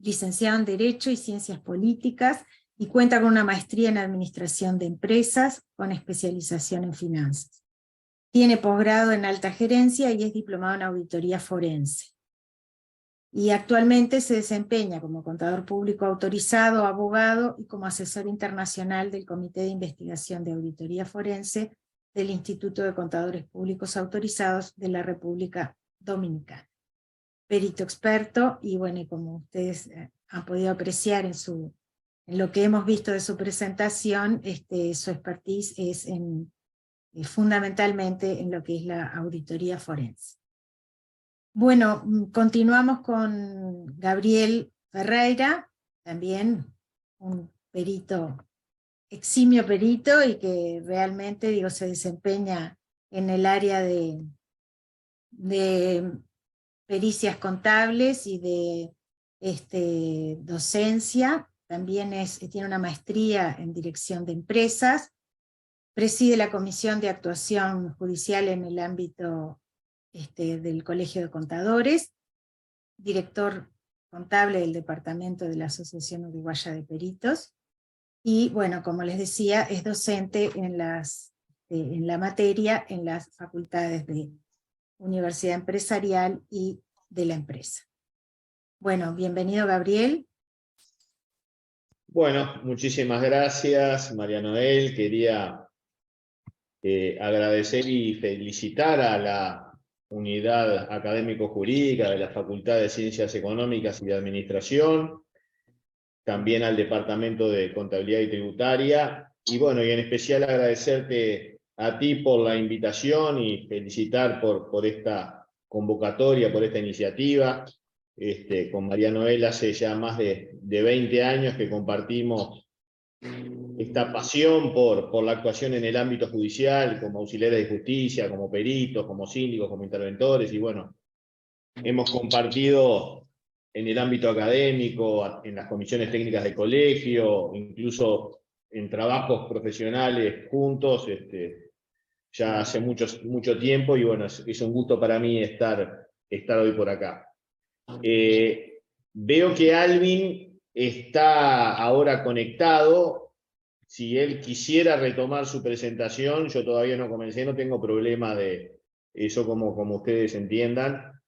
licenciado en Derecho y Ciencias Políticas, y cuenta con una maestría en Administración de Empresas con especialización en Finanzas. Tiene posgrado en Alta Gerencia y es diplomado en Auditoría Forense. Y actualmente se desempeña como contador público autorizado, abogado y como asesor internacional del Comité de Investigación de Auditoría Forense del Instituto de Contadores Públicos Autorizados de la República Dominicana. Perito experto, y bueno, y como ustedes han podido apreciar en lo que hemos visto de su presentación, su expertise es fundamentalmente en lo que es la auditoría forense. Bueno, continuamos con Gabriel Ferreira, también un perito, eximio perito, y que realmente, se desempeña en el área de pericias contables y de docencia. También tiene una maestría en dirección de empresas, preside la Comisión de Actuación Judicial en el ámbito del Colegio de Contadores, director contable del Departamento de la Asociación Uruguaya de Peritos, y bueno, como les decía, es docente en la materia en las facultades de Universidad Empresarial y de la empresa. Bueno, bienvenido Gabriel.
Bueno, muchísimas gracias, María Noel. Quería agradecer y felicitar a la Unidad Académico-Jurídica de la Facultad de Ciencias Económicas y de Administración, también al Departamento de Contabilidad y Tributaria, y bueno, y en especial agradecerte a ti por la invitación y felicitar por esta convocatoria, por esta iniciativa. Con María Noel hace ya más de 20 años que compartimos esta pasión por la actuación en el ámbito judicial, como auxiliares de justicia, como peritos, como síndicos, como interventores, y bueno, hemos compartido en el ámbito académico, en las comisiones técnicas de colegio, incluso en trabajos profesionales juntos, ya hace mucho tiempo, y bueno, es un gusto para mí estar hoy por acá. Veo que Alvin está ahora conectado. Si él quisiera retomar su presentación, yo todavía no comencé, no tengo problema de eso, como ustedes entiendan.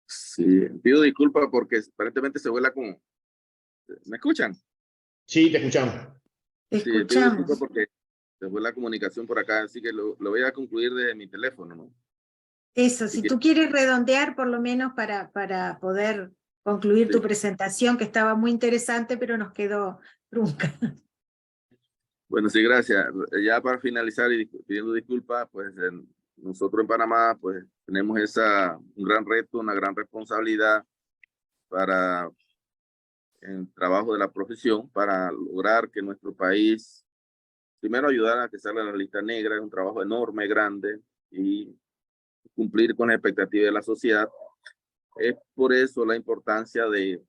Sí, pido disculpas porque aparentemente se vuela con... ¿Me escuchan?
Sí, te escuchamos.
Te
Sí, pido
escuchamos.
disculpas porque se fue la comunicación por acá, así que lo voy a concluir desde mi teléfono, ¿no?
Eso, si tú quieres redondear por lo menos para poder concluir tu presentación, que estaba muy interesante, pero nos quedó trunca.
Bueno, sí, gracias. Ya para finalizar y pidiendo disculpas, pues nosotros en Panamá pues tenemos un gran reto, una gran responsabilidad para el trabajo de la profesión, para lograr que nuestro país, primero ayudar a que salga la lista negra, es un trabajo enorme, grande, y cumplir con las expectativas de la sociedad. Es por eso la importancia en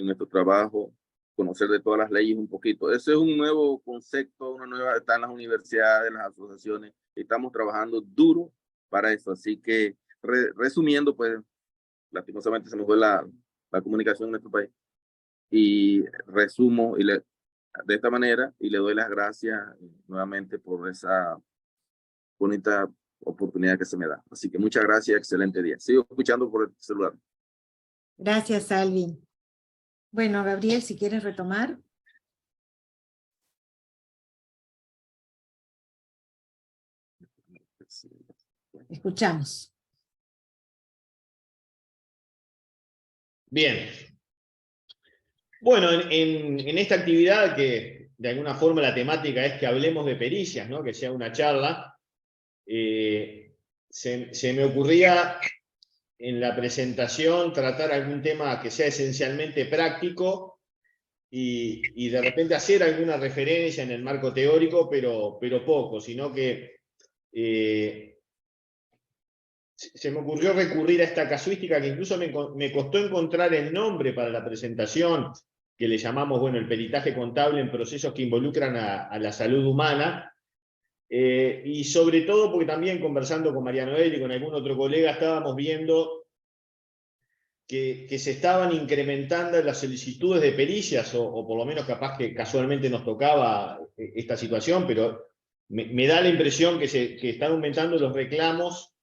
nuestro trabajo, conocer de todas las leyes un poquito. Ese es un nuevo concepto, está en las universidades, en las asociaciones, estamos trabajando duro para eso. Así que, resumiendo, pues, lastimosamente se nos fue la comunicación en nuestro país. Y resumo de esta manera, y le doy las gracias nuevamente por esa bonita oportunidad que se me da. Así que muchas gracias, excelente día. Sigo escuchando por el celular.
Gracias, Alvin. Bueno, Gabriel, si quieres retomar. Escuchamos.
Bien. Bueno, en esta actividad, que de alguna forma la temática es que hablemos de pericias, ¿no? Que sea una charla, se me ocurría en la presentación tratar algún tema que sea esencialmente práctico y de repente hacer alguna referencia en el marco teórico, pero poco, sino que se me ocurrió recurrir a esta casuística que incluso me costó encontrar el nombre para la presentación, que le llamamos, bueno, el peritaje contable en procesos que involucran a la salud humana, y sobre todo porque también conversando con María Noel y con algún otro colega estábamos viendo que se estaban incrementando las solicitudes de pericias, o por lo menos capaz que casualmente nos tocaba esta situación, pero me da la impresión que están aumentando los reclamos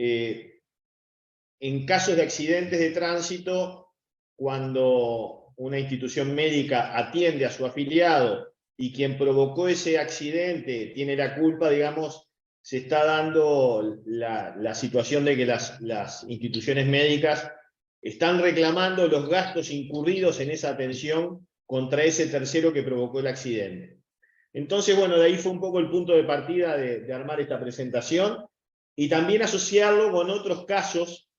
en casos de accidentes de tránsito, cuando una institución médica atiende a su afiliado y quien provocó ese accidente tiene la culpa, digamos, se está dando la situación de que las instituciones médicas están reclamando los gastos incurridos en esa atención contra ese tercero que provocó el accidente. Entonces, bueno, de ahí fue un poco el punto de partida de armar esta presentación, y también asociarlo con otros casos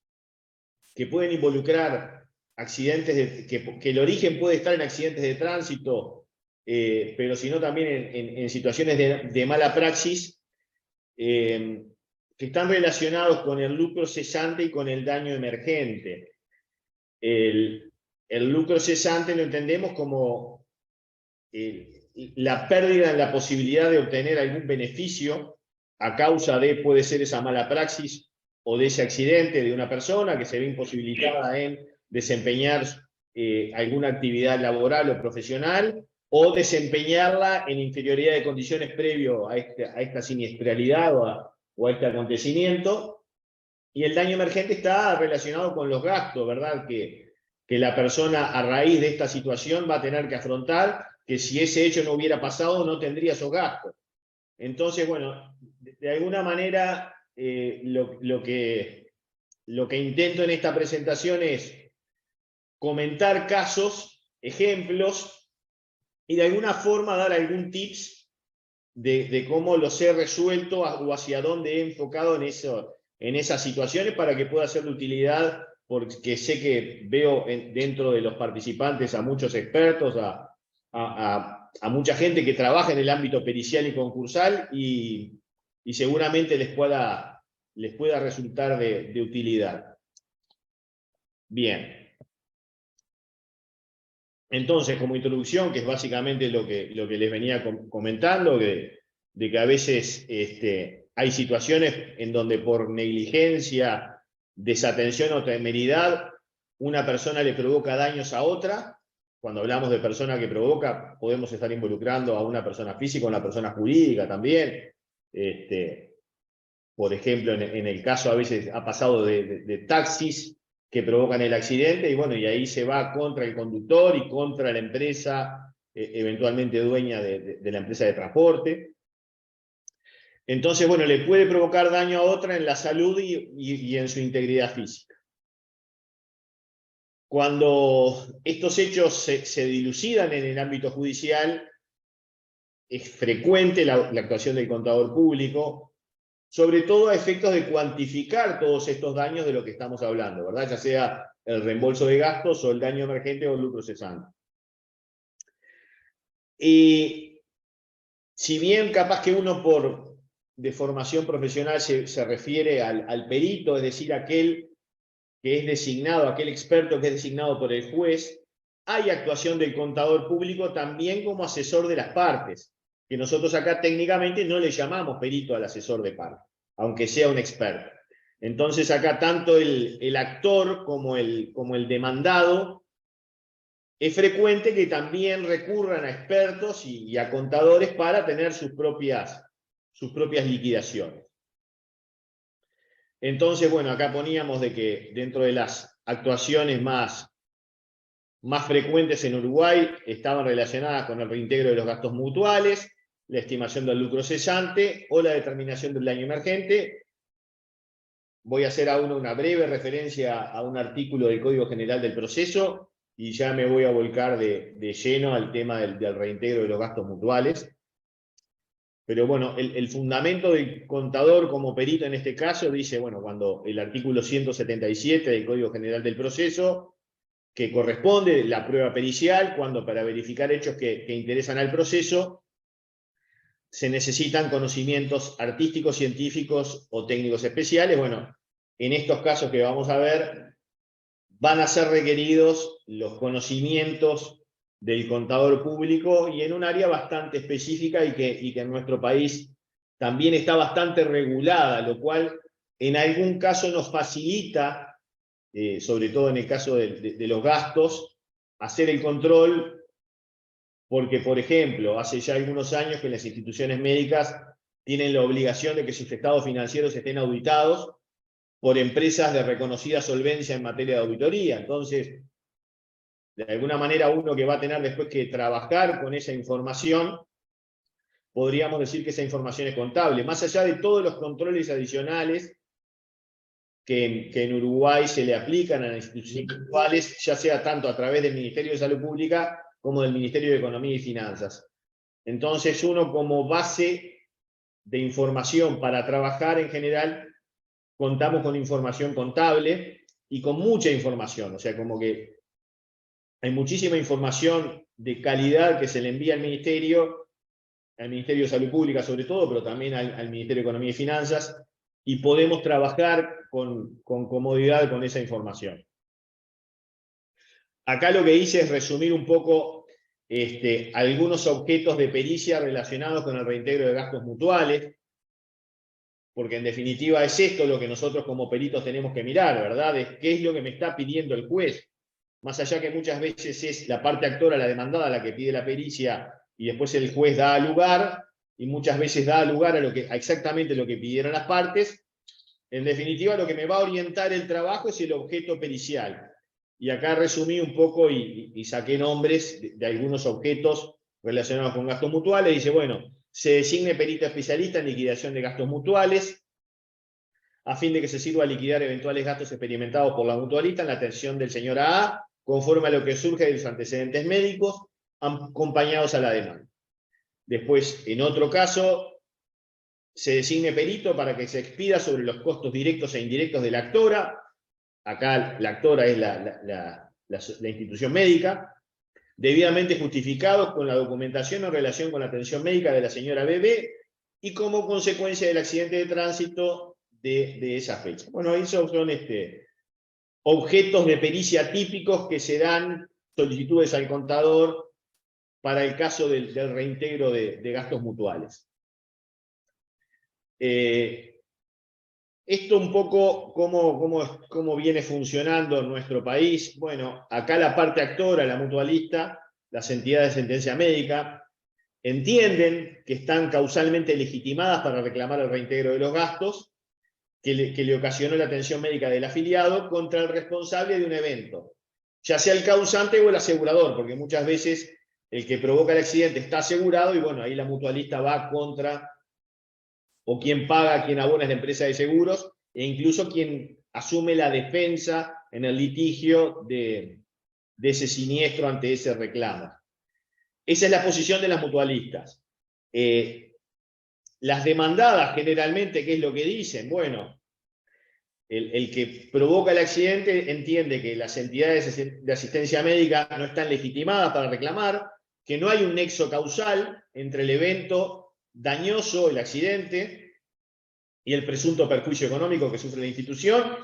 que pueden involucrar accidentes, que el origen puede estar en accidentes de tránsito, pero sino también en situaciones de mala praxis, que están relacionados con el lucro cesante y con el daño emergente. El lucro cesante lo entendemos como la pérdida en la posibilidad de obtener algún beneficio a causa de, puede ser esa mala praxis o de ese accidente de una persona que se ve imposibilitada en desempeñar alguna actividad laboral o profesional, o desempeñarla en inferioridad de condiciones previo a esta siniestralidad o a este acontecimiento. Y el daño emergente está relacionado con los gastos, ¿verdad? Que la persona a raíz de esta situación va a tener que afrontar, que si ese hecho no hubiera pasado no tendría esos gastos. Entonces, bueno, de alguna manera lo que intento en esta presentación es comentar casos, ejemplos, y de alguna forma dar algún tips de cómo los he resuelto o hacia dónde he enfocado en esas situaciones, para que pueda ser de utilidad, porque sé que veo dentro de los participantes a muchos expertos, a mucha gente que trabaja en el ámbito pericial y concursal, y seguramente les pueda resultar de utilidad. Bien. Entonces, como introducción, que es básicamente lo que les venía comentando, de que a veces hay situaciones en donde por negligencia, desatención o temeridad, una persona le provoca daños a otra. Cuando hablamos de persona que provoca, podemos estar involucrando a una persona física o a una persona jurídica también. Por ejemplo, en el caso a veces ha pasado de taxis que provocan el accidente, y bueno, y ahí se va contra el conductor y contra la empresa, eventualmente dueña de la empresa de transporte. Entonces, bueno, le puede provocar daño a otra en la salud y en su integridad física. Cuando estos hechos se dilucidan en el ámbito judicial, es frecuente la actuación del contador público, sobre todo a efectos de cuantificar todos estos daños de lo que estamos hablando, ¿verdad? Ya sea el reembolso de gastos o el daño emergente o el lucro cesante. Y si bien capaz que uno de formación profesional se refiere al perito, es decir, aquel que es designado, aquel experto que es designado por el juez, hay actuación del contador público también como asesor de las partes, que nosotros acá técnicamente no le llamamos perito al asesor de parte, aunque sea un experto. Entonces acá tanto el actor como el demandado, es frecuente que también recurran a expertos y a contadores para tener sus propias liquidaciones. Entonces, bueno, acá poníamos de que dentro de las actuaciones más frecuentes en Uruguay estaban relacionadas con el reintegro de los gastos mutuales, la estimación del lucro cesante o la determinación del daño emergente. Voy a hacer aún una breve referencia a un artículo del Código General del Proceso y ya me voy a volcar de lleno al tema del reintegro de los gastos mutuales. Pero bueno, el fundamento del contador como perito en este caso dice, bueno, cuando el artículo 177 del Código General del Proceso, que corresponde la prueba pericial, cuando para verificar hechos que interesan al proceso, se necesitan conocimientos artísticos, científicos o técnicos especiales. Bueno, en estos casos que vamos a ver, van a ser requeridos los conocimientos del contador público y en un área bastante específica y que en nuestro país también está bastante regulada, lo cual en algún caso nos facilita, sobre todo en el caso de los gastos, hacer el control, porque, por ejemplo, hace ya algunos años que las instituciones médicas tienen la obligación de que sus estados financieros estén auditados por empresas de reconocida solvencia en materia de auditoría. Entonces, de alguna manera uno que va a tener después que trabajar con esa información, podríamos decir que esa información es contable, más allá de todos los controles adicionales que en Uruguay se le aplican a las instituciones actuales, ya sea tanto a través del Ministerio de Salud Pública como del Ministerio de Economía y Finanzas. Entonces uno como base de información para trabajar en general, contamos con información contable y con mucha información, o sea, como que hay muchísima información de calidad que se le envía al Ministerio de Salud Pública sobre todo, pero también al Ministerio de Economía y Finanzas, y podemos trabajar con comodidad con esa información. Acá lo que hice es resumir un poco algunos objetos de pericia relacionados con el reintegro de gastos mutuales, porque en definitiva es esto lo que nosotros como peritos tenemos que mirar, ¿verdad? Es qué es lo que me está pidiendo el juez. Más allá que muchas veces es la parte actora, la demandada, la que pide la pericia, y después el juez da lugar, y muchas veces da lugar a exactamente lo que pidieron las partes. En definitiva, lo que me va a orientar el trabajo es el objeto pericial. Y acá resumí un poco y saqué nombres de algunos objetos relacionados con gastos mutuales. Dice, bueno, se designe perito especialista en liquidación de gastos mutuales, a fin de que se sirva a liquidar eventuales gastos experimentados por la mutualista en la atención del señor A, conforme a lo que surge de los antecedentes médicos, acompañados a la demanda. Después, en otro caso, se designe perito para que se expida sobre los costos directos e indirectos de la actora. Acá la actora es la institución médica, debidamente justificados con la documentación en relación con la atención médica de la señora BB y como consecuencia del accidente de tránsito de esa fecha. Bueno, esos son objetos de pericia típicos que se dan solicitudes al contador para el caso del reintegro de gastos mutuales. Esto un poco, cómo viene funcionando en nuestro país. Bueno, acá la parte actora, la mutualista, las entidades de sentencia médica, entienden que están causalmente legitimadas para reclamar el reintegro de los gastos que le ocasionó la atención médica del afiliado contra el responsable de un evento, ya sea el causante o el asegurador, porque muchas veces el que provoca el accidente está asegurado y bueno, ahí la mutualista va contra, o quien paga, quien abona es la empresa de seguros, e incluso quien asume la defensa en el litigio de ese siniestro ante ese reclamo. Esa es la posición de las mutualistas. Las demandadas generalmente, ¿qué es lo que dicen? Bueno, el que provoca el accidente entiende que las entidades de asistencia médica no están legitimadas para reclamar, que no hay un nexo causal entre el evento dañoso, el accidente, y el presunto perjuicio económico que sufre la institución,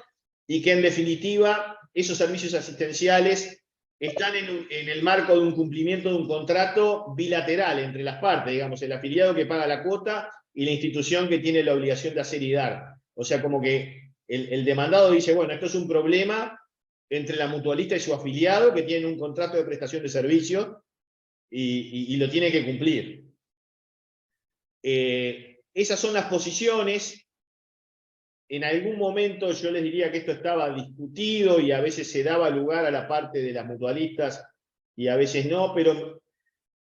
y que en definitiva esos servicios asistenciales están en el marco de un cumplimiento de un contrato bilateral entre las partes, digamos, el afiliado que paga la cuota y la institución que tiene la obligación de hacer y dar. O sea, como que el demandado dice, bueno, esto es un problema entre la mutualista y su afiliado que tienen un contrato de prestación de servicios y lo tiene que cumplir. Esas son las posiciones. En algún momento yo les diría que esto estaba discutido y a veces se daba lugar a la parte de las mutualistas y a veces no, pero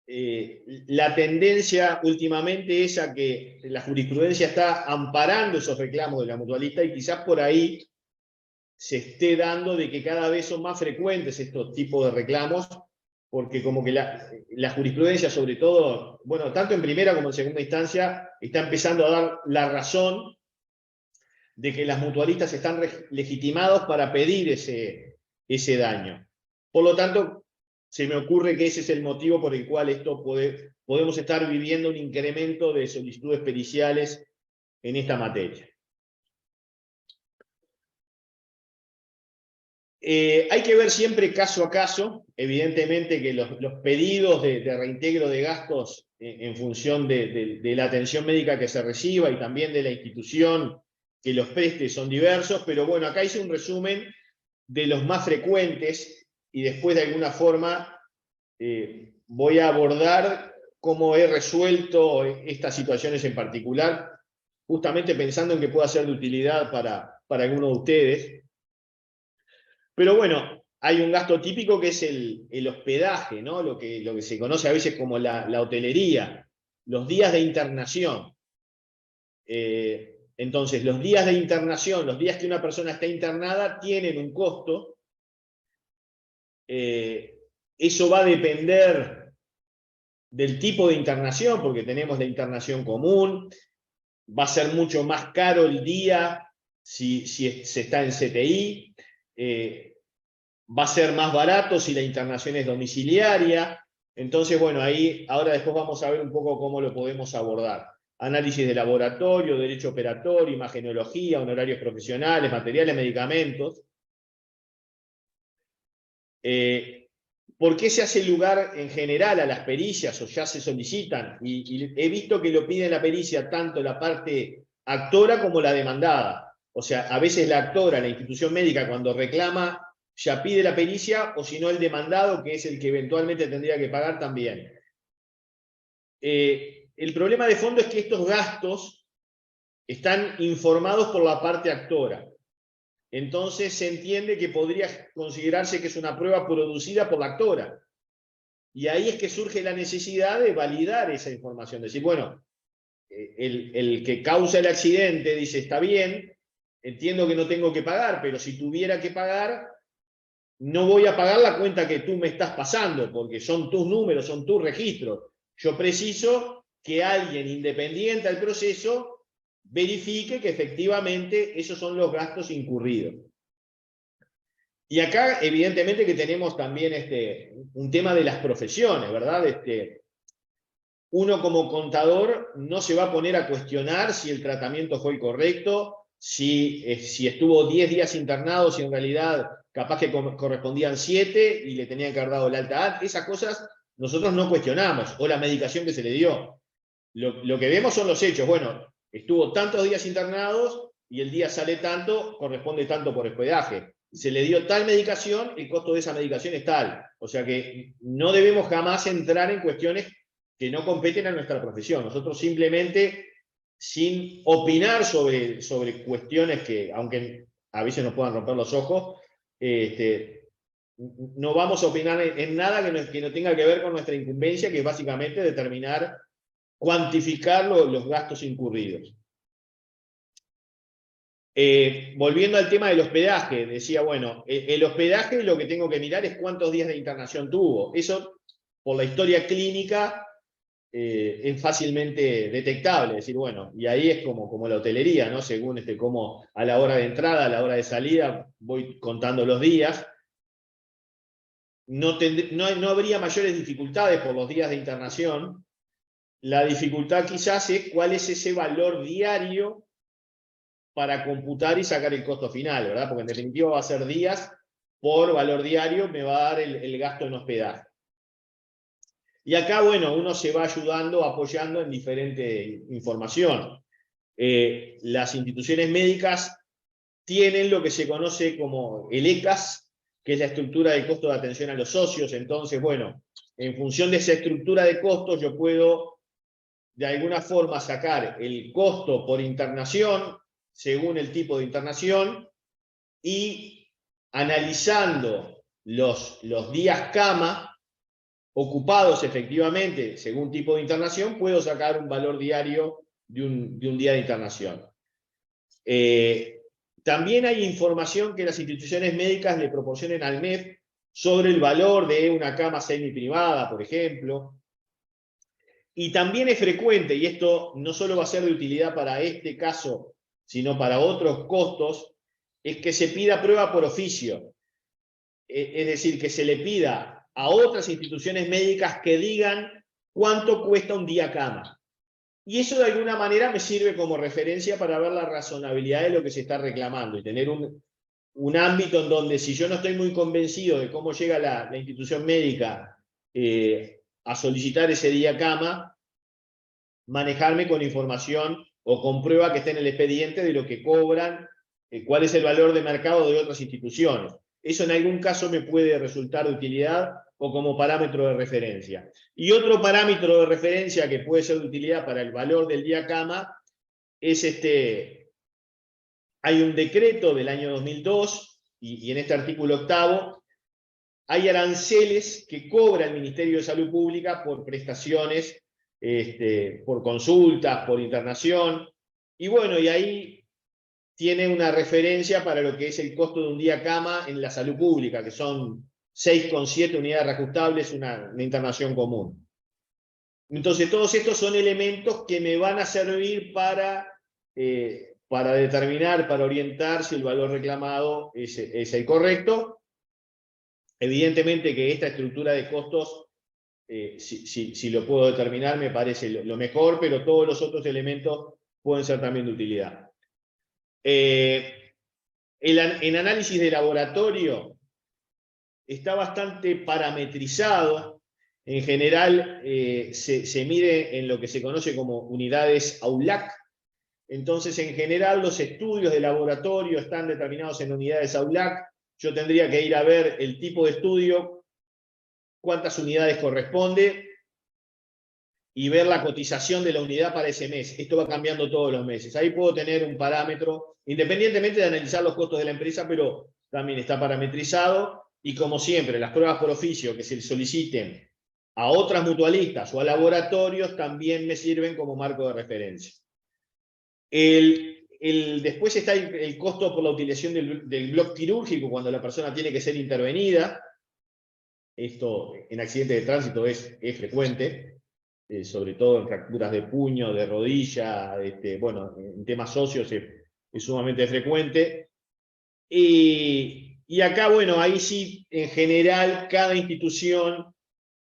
la tendencia últimamente es a que la jurisprudencia está amparando esos reclamos de la mutualista y quizás por ahí se esté dando de que cada vez son más frecuentes estos tipos de reclamos porque como que la jurisprudencia, sobre todo, bueno, tanto en primera como en segunda instancia, está empezando a dar la razón de que las mutualistas están legitimados para pedir ese daño. Por lo tanto, se me ocurre que ese es el motivo por el cual podemos estar viviendo un incremento de solicitudes periciales en esta materia. Hay que ver siempre caso a caso, evidentemente que los pedidos de reintegro de gastos en función de la atención médica que se reciba y también de la institución que los preste son diversos, pero bueno, acá hice un resumen de los más frecuentes y después de alguna forma voy a abordar cómo he resuelto estas situaciones en particular, justamente pensando en que pueda ser de utilidad para alguno de ustedes. Pero bueno, hay un gasto típico que es el hospedaje, ¿no? Lo que se conoce a veces como la hotelería, los días de internación. Entonces, los días de internación, los días que una persona está internada, tienen un costo. Eso va a depender del tipo de internación, porque tenemos la internación común. Va a ser mucho más caro el día si se está en CTI. Va a ser más barato si la internación es domiciliaria. Entonces, bueno, ahí ahora después vamos a ver un poco cómo lo podemos abordar. Análisis de laboratorio, derecho operatorio, imagenología, honorarios profesionales, materiales, medicamentos. ¿Por qué se hace lugar en general a las pericias o ya se solicitan? Y he visto que lo pide la pericia tanto la parte actora como la demandada. O sea, a veces la actora, la institución médica, cuando reclama, ya pide la pericia, o si no el demandado, que es el que eventualmente tendría que pagar también. El problema de fondo es que estos gastos están informados por la parte actora. Entonces se entiende que podría considerarse que es una prueba producida por la actora. Y ahí es que surge la necesidad de validar esa información. Decir, bueno, el que causa el accidente dice, está bien, entiendo que no tengo que pagar, pero si tuviera que pagar, no voy a pagar la cuenta que tú me estás pasando, porque son tus números, son tus registros. Yo preciso que alguien independiente al proceso verifique que efectivamente esos son los gastos incurridos. Y acá, evidentemente, que tenemos también un tema de las profesiones, ¿verdad? Uno como contador no se va a poner a cuestionar si el tratamiento fue el correcto, si estuvo 10 días internado, si en realidad capaz que correspondían 7 y le tenían que haber dado el alta. Esas cosas nosotros no cuestionamos, o la medicación que se le dio. Lo que vemos son los hechos. Bueno, estuvo tantos días internados y el día sale tanto, corresponde tanto por hospedaje. Se le dio tal medicación, el costo de esa medicación es tal. O sea que no debemos jamás entrar en cuestiones que no competen a nuestra profesión. Nosotros simplemente, sin opinar sobre cuestiones que, aunque a veces nos puedan romper los ojos, no vamos a opinar en nada que no tenga que ver con nuestra incumbencia, que es básicamente determinar, cuantificar los gastos incurridos. Volviendo al tema del hospedaje, decía, bueno, el hospedaje lo que tengo que mirar es cuántos días de internación tuvo. Eso, por la historia clínica, es fácilmente detectable. Es decir, bueno, y ahí es como la hotelería, ¿no? Según cómo a la hora de entrada, a la hora de salida, voy contando los días. No habría mayores dificultades por los días de internación. La dificultad quizás es cuál es ese valor diario para computar y sacar el costo final, ¿verdad? Porque en definitiva va a ser días por valor diario, me va a dar el gasto en hospedaje. Y acá, bueno, uno se va ayudando, apoyando en diferente información. Las instituciones médicas tienen lo que se conoce como el ECAS, que es la estructura de costo de atención a los socios. Entonces, bueno, en función de esa estructura de costos, yo puedo de alguna forma sacar el costo por internación, según el tipo de internación, y analizando los días cama ocupados efectivamente según tipo de internación, puedo sacar un valor diario de un día de internación. También hay información que las instituciones médicas le proporcionen al MEF sobre el valor de una cama semi-privada, por ejemplo. Y también es frecuente, y esto no solo va a ser de utilidad para este caso, sino para otros costos, es que se pida prueba por oficio. Es decir, que se le pida a otras instituciones médicas que digan cuánto cuesta un día cama. Y eso de alguna manera me sirve como referencia para ver la razonabilidad de lo que se está reclamando y tener un ámbito en donde, si yo no estoy muy convencido de cómo llega la institución médica a solicitar ese día cama, manejarme con información o con prueba que esté en el expediente de lo que cobran, cuál es el valor de mercado de otras instituciones. Eso en algún caso me puede resultar de utilidad o como parámetro de referencia. Y otro parámetro de referencia que puede ser de utilidad para el valor del día cama es hay un decreto del año 2002 y en este artículo 8 hay aranceles que cobra el Ministerio de Salud Pública por prestaciones, por consultas, por internación, y bueno, y ahí tiene una referencia para lo que es el costo de un día cama en la salud pública, que son 6,7 unidades reajustables, una internación común. Entonces, todos estos son elementos que me van a servir para determinar, para orientar si el valor reclamado es el correcto. Evidentemente que esta estructura de costos, si lo puedo determinar, me parece lo mejor, pero todos los otros elementos pueden ser también de utilidad. En análisis de laboratorio está bastante parametrizado. En general se mide en lo que se conoce como unidades AULAC. Entonces, en general, los estudios de laboratorio están determinados en unidades AULAC. Yo tendría que ir a ver el tipo de estudio, cuántas unidades corresponde, y ver la cotización de la unidad para ese mes. Esto va cambiando todos los meses. Ahí puedo tener un parámetro, independientemente de analizar los costos de la empresa, pero también está parametrizado. Y como siempre, las pruebas por oficio que se soliciten a otras mutualistas o a laboratorios también me sirven como marco de referencia. Después está el costo por la utilización del bloc quirúrgico cuando la persona tiene que ser intervenida. Esto en accidentes de tránsito es frecuente, sobre todo en fracturas de puño, de rodilla, bueno, en temas óseos es sumamente frecuente. Y acá, bueno, ahí sí, en general, cada institución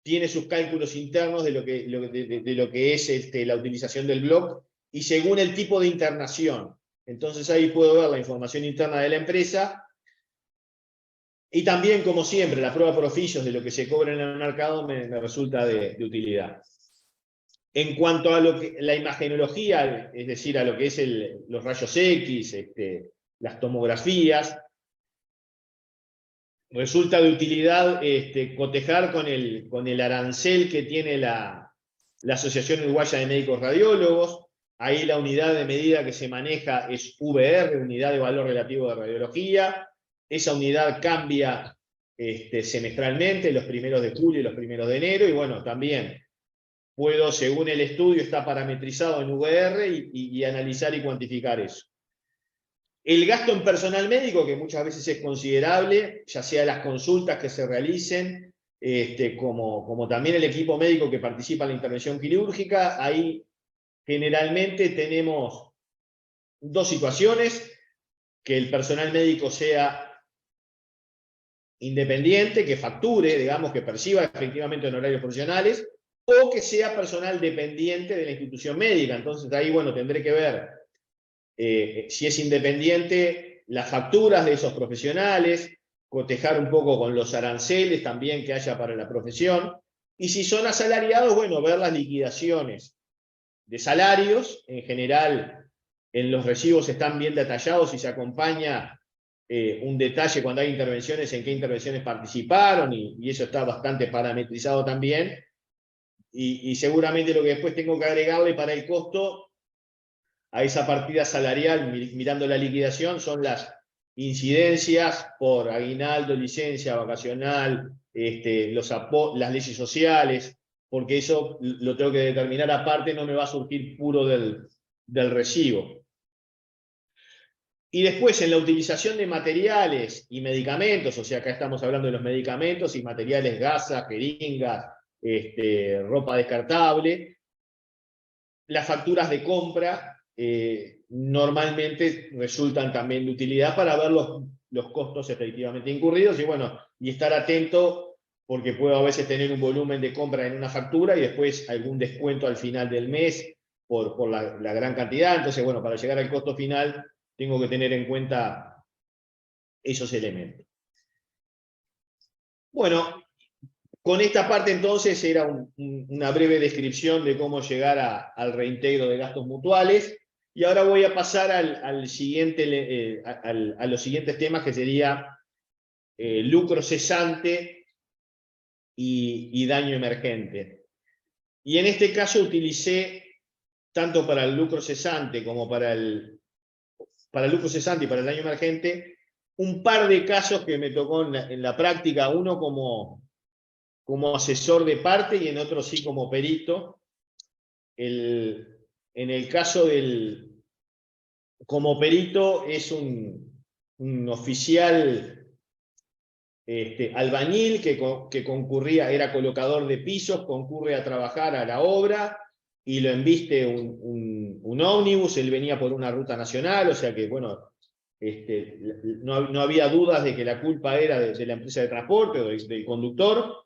tiene sus cálculos internos de lo que es la utilización del bloc, y según el tipo de internación. Entonces ahí puedo ver la información interna de la empresa, y también, como siempre, la prueba por oficios de lo que se cobra en el mercado me resulta de utilidad. En cuanto a la imagenología, es decir, a lo que es los rayos X, las tomografías, resulta de utilidad cotejar con el arancel que tiene la Asociación Uruguaya de Médicos Radiólogos. Ahí la unidad de medida que se maneja es VR, unidad de valor relativo de radiología. Esa unidad cambia semestralmente, los primeros de julio y los primeros de enero, y bueno, también puedo, según el estudio, está parametrizado en VR y analizar y cuantificar eso. El gasto en personal médico, que muchas veces es considerable, ya sea las consultas que se realicen, como también el equipo médico que participa en la intervención quirúrgica. Ahí generalmente tenemos dos situaciones: que el personal médico sea independiente, que facture, digamos, que perciba efectivamente honorarios profesionales, o que sea personal dependiente de la institución médica. Entonces ahí, bueno, tendré que ver si es independiente, las facturas de esos profesionales, cotejar un poco con los aranceles también que haya para la profesión, y si son asalariados, bueno, ver las liquidaciones de salarios. En general, en los recibos están bien detallados y se acompaña un detalle cuando hay intervenciones, en qué intervenciones participaron, y eso está bastante parametrizado también. Y seguramente lo que después tengo que agregarle para el costo a esa partida salarial, mirando la liquidación, son las incidencias por aguinaldo, licencia vacacional, las leyes sociales, porque eso lo tengo que determinar aparte, no me va a surgir puro del recibo. Y después en la utilización de materiales y medicamentos, o sea, acá estamos hablando de los medicamentos y materiales, gasas, jeringas, ropa descartable, las facturas de compra normalmente resultan también de utilidad para ver los costos efectivamente incurridos y bueno, y estar atento porque puedo a veces tener un volumen de compra en una factura y después algún descuento al final del mes por la gran cantidad. Entonces, bueno, para llegar al costo final tengo que tener en cuenta esos elementos. Bueno, con esta parte entonces era una breve descripción de cómo llegar al reintegro de gastos mutuales. Y ahora voy a pasar a los siguientes temas, que sería lucro cesante y daño emergente. Y en este caso utilicé, tanto para el lucro cesante como para el lucro cesante y para el daño emergente, un par de casos que me tocó en la práctica, uno como asesor de parte y en otro sí como perito. En el caso como perito es un oficial albañil que concurría, era colocador de pisos, concurre a trabajar a la obra y lo embiste un ómnibus, él venía por una ruta nacional, o sea que bueno, no había dudas de que la culpa era de la empresa de transporte o del conductor.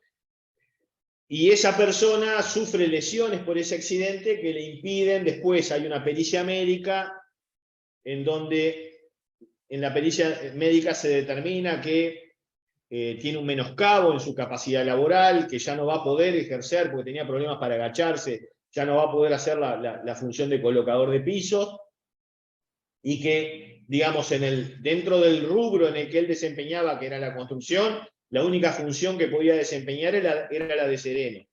Y esa persona sufre lesiones por ese accidente que le impiden, después hay una pericia médica, en donde en la pericia médica se determina que tiene un menoscabo en su capacidad laboral, que ya no va a poder ejercer porque tenía problemas para agacharse, ya no va a poder hacer la función de colocador de pisos, y que, digamos, dentro del rubro en el que él desempeñaba, que era la construcción, la única función que podía desempeñar era la de sereno.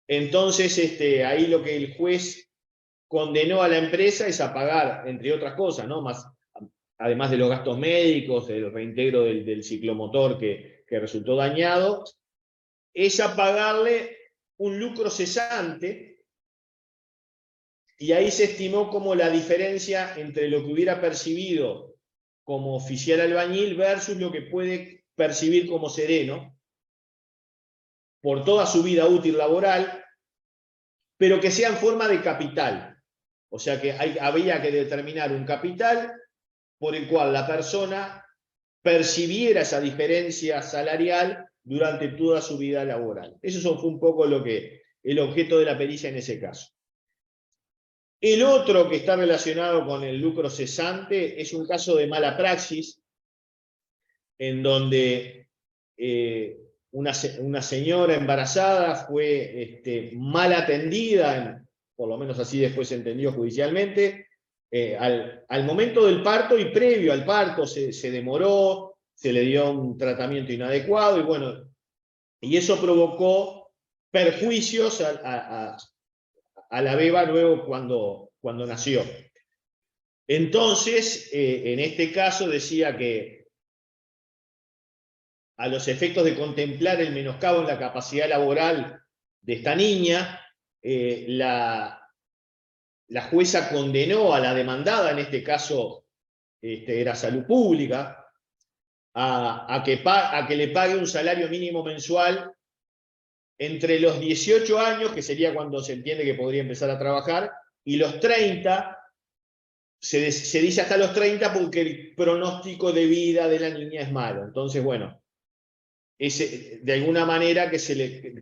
Entonces, ahí lo que el juez condenó a la empresa es a pagar, entre otras cosas, ¿no? Además de los gastos médicos, del reintegro del ciclomotor que resultó dañado, es a pagarle un lucro cesante, y ahí se estimó como la diferencia entre lo que hubiera percibido como oficial albañil versus lo que puede percibir como sereno por toda su vida útil laboral, pero que sea en forma de capital. O sea que había que determinar un capital por el cual la persona percibiera esa diferencia salarial durante toda su vida laboral. Eso fue un poco el objeto de la pericia en ese caso. El otro que está relacionado con el lucro cesante es un caso de mala praxis, en donde una señora embarazada fue mal atendida, por lo menos así después se entendió judicialmente, al momento del parto y previo al parto se demoró, se le dio un tratamiento inadecuado, y bueno, y eso provocó perjuicios a la beba luego cuando nació. Entonces, en este caso decía que a los efectos de contemplar el menoscabo en la capacidad laboral de esta niña, la jueza condenó a la demandada, en este caso era Salud Pública, a que le pague un salario mínimo mensual entre los 18 años, que sería cuando se entiende que podría empezar a trabajar, y los 30, se dice hasta los 30 porque el pronóstico de vida de la niña es malo. Entonces, bueno, de alguna manera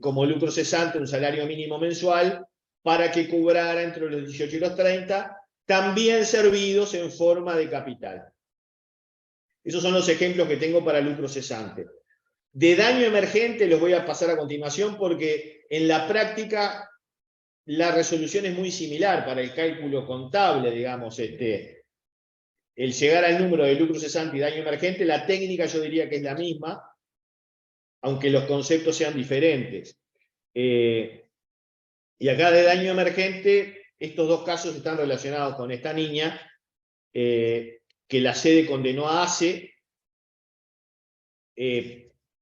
como lucro cesante, un salario mínimo mensual, para que cobrara entre los 18 y los 30, también servidos en forma de capital. Esos son los ejemplos que tengo para lucro cesante. De daño emergente los voy a pasar a continuación porque en la práctica la resolución es muy similar para el cálculo contable, digamos, el llegar al número de lucro cesante y daño emergente, la técnica yo diría que es la misma, aunque los conceptos sean diferentes. Y acá de daño emergente, estos dos casos están relacionados con esta niña, que la sede condenó a ACE,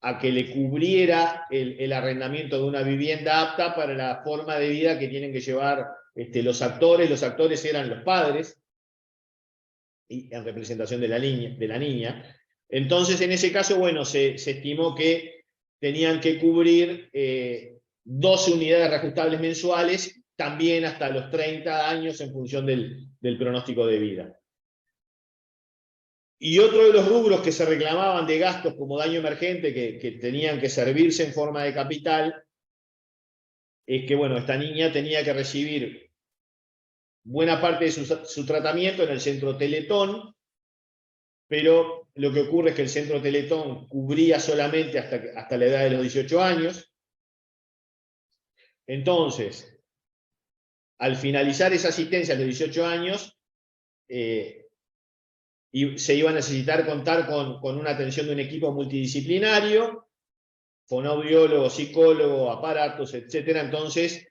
a que le cubriera el arrendamiento de una vivienda apta para la forma de vida que tienen que llevar los actores. Los actores eran los padres, y en representación de la niña. Entonces, en ese caso, bueno, se estimó que tenían que cubrir 12 unidades reajustables mensuales, también hasta los 30 años en función del pronóstico de vida. Y otro de los rubros que se reclamaban de gastos como daño emergente, que tenían que servirse en forma de capital, es que, bueno, esta niña tenía que recibir buena parte de su tratamiento en el centro Teletón, pero lo que ocurre es que el centro Teletón cubría solamente hasta la edad de los 18 años. Entonces, al finalizar esa asistencia a los 18 años, y se iba a necesitar contar con una atención de un equipo multidisciplinario, fonoaudiólogo, psicólogo, aparatos, etc. Entonces,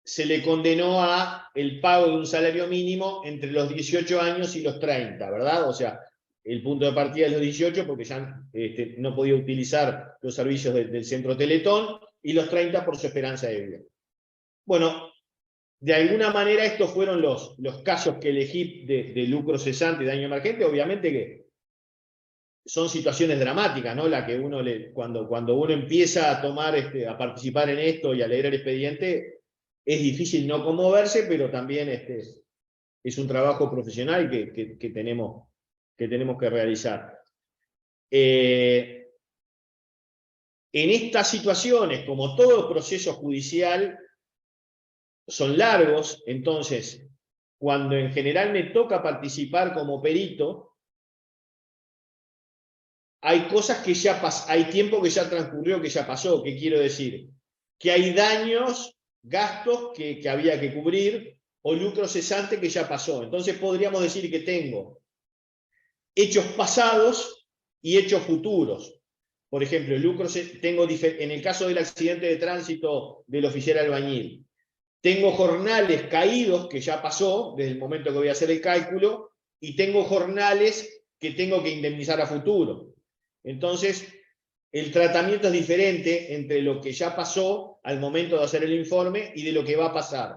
se le condenó a el pago de un salario mínimo entre los 18 años y los 30, ¿verdad? O sea, el punto de partida es los 18 porque ya no podía utilizar los servicios del centro Teletón, y los 30 por su esperanza de vida. Bueno, de alguna manera estos fueron los casos que elegí de lucro cesante y daño emergente. Obviamente que son situaciones dramáticas, ¿no? La que cuando uno empieza a tomar, a participar en esto y a leer el expediente, es difícil no conmoverse, pero también es un trabajo profesional que tenemos que realizar. En estas situaciones, como todo proceso judicial, son largos. Entonces, cuando en general me toca participar como perito, hay cosas que ya hay tiempo que ya transcurrió, que ya pasó. ¿Qué quiero decir? Que hay daños, gastos que había que cubrir, o lucro cesante que ya pasó. Entonces podríamos decir que tengo hechos pasados y hechos futuros. Por ejemplo, en el caso del accidente de tránsito del oficial albañil, tengo jornales caídos que ya pasó desde el momento que voy a hacer el cálculo, y tengo jornales que tengo que indemnizar a futuro. Entonces, el tratamiento es diferente entre lo que ya pasó al momento de hacer el informe y de lo que va a pasar.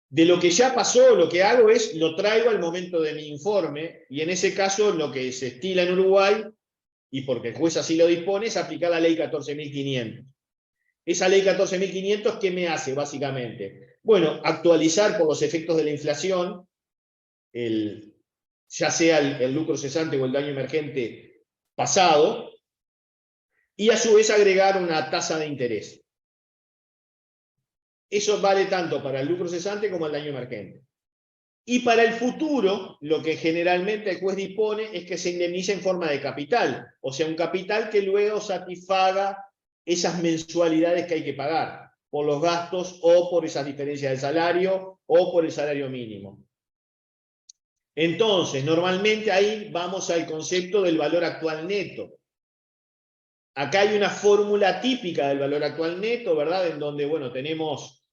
De lo que ya pasó, lo que hago es, lo traigo al momento de mi informe, y en ese caso lo que se estila en Uruguay, y porque el juez así lo dispone, es aplicar la ley 14.500. Esa ley 14.500, ¿qué me hace básicamente? Bueno, actualizar por los efectos de la inflación, ya sea el lucro cesante o el daño emergente pasado, y a su vez agregar una tasa de interés. Eso vale tanto para el lucro cesante como el daño emergente. Y para el futuro, lo que generalmente el juez dispone es que se indemnice en forma de capital, o sea, un capital que luego satisfaga esas mensualidades que hay que pagar por los gastos, o por esas diferencias de salario, o por el salario mínimo. Entonces, normalmente ahí vamos al concepto del valor actual neto. Acá hay una fórmula típica del valor actual neto, ¿verdad? En donde, bueno, tenemos,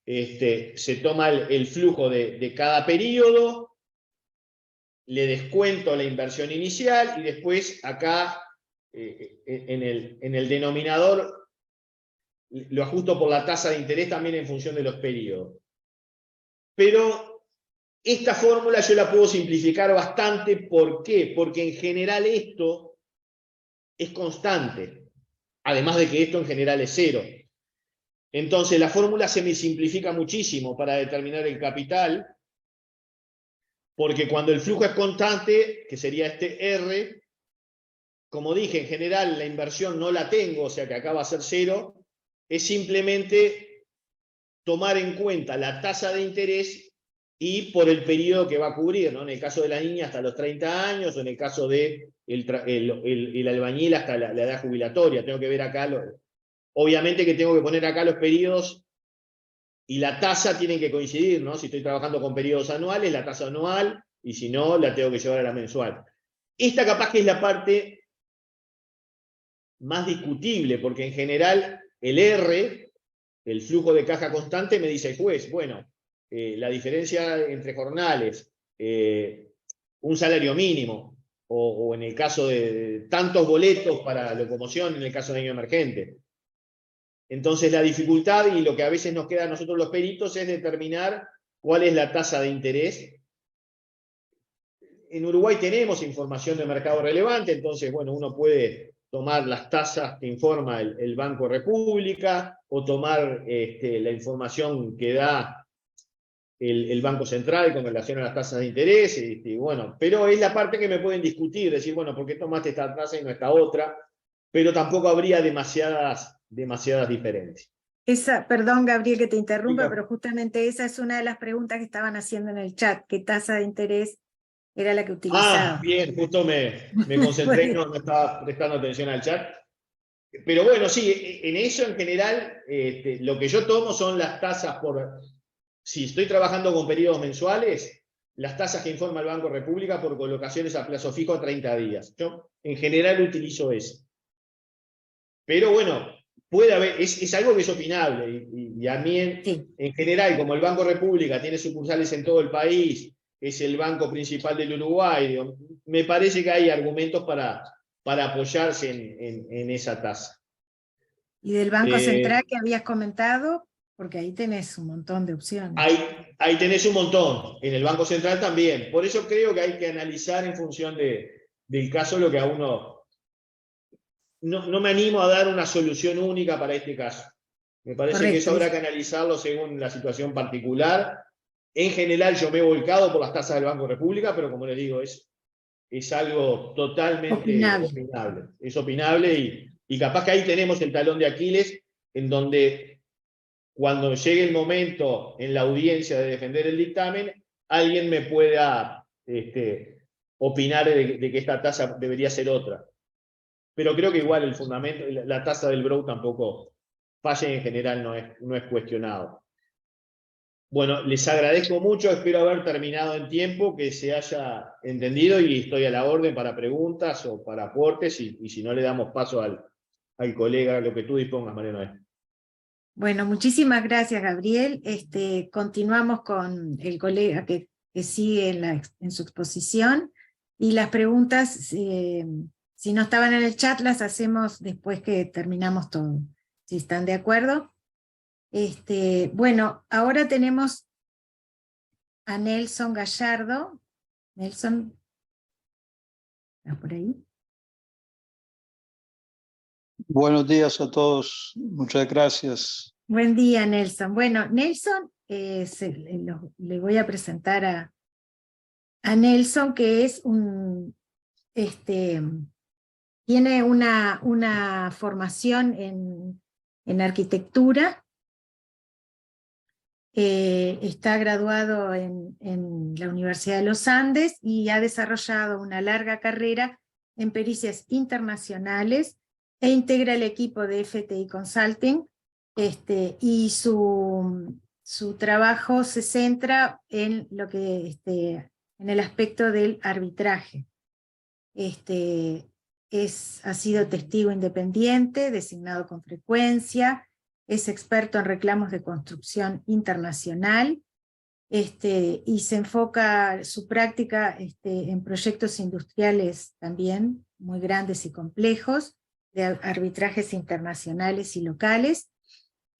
se toma el flujo de cada periodo, le descuento la inversión inicial, y después acá, en el denominador, lo ajusto por la tasa de interés también en función de los periodos. Pero esta fórmula yo la puedo simplificar bastante. ¿Por qué? Porque en general esto es constante, además de que esto en general es cero. Entonces la fórmula se me simplifica muchísimo para determinar el capital, porque cuando el flujo es constante, que sería este R, como dije, en general la inversión no la tengo, o sea que acá va a ser cero, es simplemente tomar en cuenta la tasa de interés y por el periodo que va a cubrir, ¿no? En el caso de la niña hasta los 30 años, o en el caso del el albañil hasta la edad jubilatoria. Tengo que ver acá, obviamente que tengo que poner acá los periodos, y la tasa tienen que coincidir, ¿no? Si estoy trabajando con periodos anuales, la tasa anual, y si no, la tengo que llevar a la mensual. Esta capaz que es la parte más discutible, porque en general el R, el flujo de caja constante, me dice el juez, bueno, la diferencia entre jornales, un salario mínimo, o en el caso de tantos boletos para locomoción, en el caso de daño emergente. Entonces la dificultad, y lo que a veces nos queda a nosotros los peritos, es determinar cuál es la tasa de interés en Uruguay tenemos información de mercado relevante, entonces, bueno, uno puede tomar las tasas que informa el Banco República o tomar la información que da el Banco Central con relación a las tasas de interés, bueno, pero es la parte que me pueden discutir, decir, bueno, ¿por qué tomaste esta tasa y no esta otra? Pero tampoco habría demasiadas diferencias.
Perdón, Gabriel, que te interrumpa,
Diga.
pero justamente esa es una de las preguntas que estaban haciendo en el chat. ¿Qué tasa de interés era la que utilizaba?
Bien, justo me concentré y no estaba prestando atención al chat. Pero bueno, sí, en eso en general, lo que yo tomo son las tasas si estoy trabajando con periodos mensuales, las tasas que informa el Banco República por colocaciones a plazo fijo a 30 días. Yo en general utilizo eso. Pero bueno, puede haber, es algo que es opinable, y a mí en general, como el Banco República tiene sucursales en todo el país, es el banco principal del Uruguay, me parece que hay argumentos para apoyarse en esa tasa.
¿Y del Banco Central que habías comentado? Porque ahí tenés un montón de opciones.
Ahí tenés un montón, en el Banco Central también. Por eso creo que hay que analizar en función del caso lo que a uno... No me animo a dar una solución única para este caso. Me parece que eso habrá que analizarlo según la situación particular. En general yo me he volcado por las tasas del Banco República, pero como les digo, es algo totalmente opinable. Es opinable y capaz que ahí tenemos el talón de Aquiles, en donde cuando llegue el momento en la audiencia de defender el dictamen, alguien me pueda opinar de que esta tasa debería ser otra. Pero creo que igual el fundamento, la tasa del BROU tampoco falla, en general no es cuestionado. Bueno, les agradezco mucho, espero haber terminado en tiempo, que se haya entendido, y estoy a la orden para preguntas o para aportes, y si no le damos paso al colega, lo que tú dispongas, María Noel.
Bueno, muchísimas gracias, Gabriel. Continuamos con el colega que sigue en su exposición, y las preguntas, si no estaban en el chat, las hacemos después que terminamos todo. Si están de acuerdo. Bueno, ahora tenemos a Nelson Gallardo. Nelson, ¿estás por ahí?
Buenos días a todos, muchas gracias.
Buen día, Nelson. Bueno, Nelson, le voy a presentar a Nelson, que es tiene una formación en arquitectura. Está graduado en la Universidad de los Andes y ha desarrollado una larga carrera en pericias internacionales e integra el equipo de FTI Consulting, y su trabajo se centra en lo que en el aspecto del arbitraje. Ha sido testigo independiente, designado con frecuencia, es experto en reclamos de construcción internacional, y se enfoca su práctica en proyectos industriales también muy grandes y complejos, de arbitrajes internacionales y locales.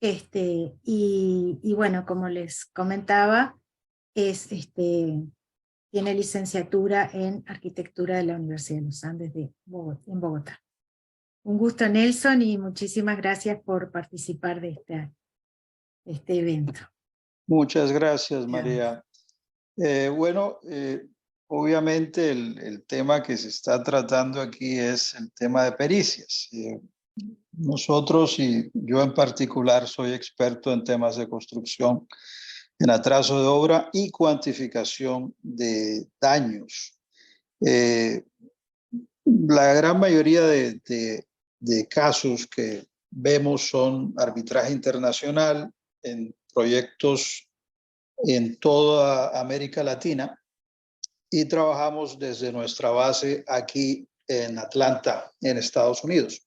Y bueno, como les comentaba, tiene licenciatura en arquitectura de la Universidad de los Andes en Bogotá. Un gusto, Nelson, y muchísimas gracias por participar de este evento.
Muchas gracias, María. Obviamente el tema que se está tratando aquí es el tema de pericias. Nosotros, y yo en particular, soy experto en temas de construcción, en atraso de obra y cuantificación de daños. La gran mayoría de casos que vemos son arbitraje internacional en proyectos en toda América Latina, y trabajamos desde nuestra base aquí en Atlanta, en Estados Unidos.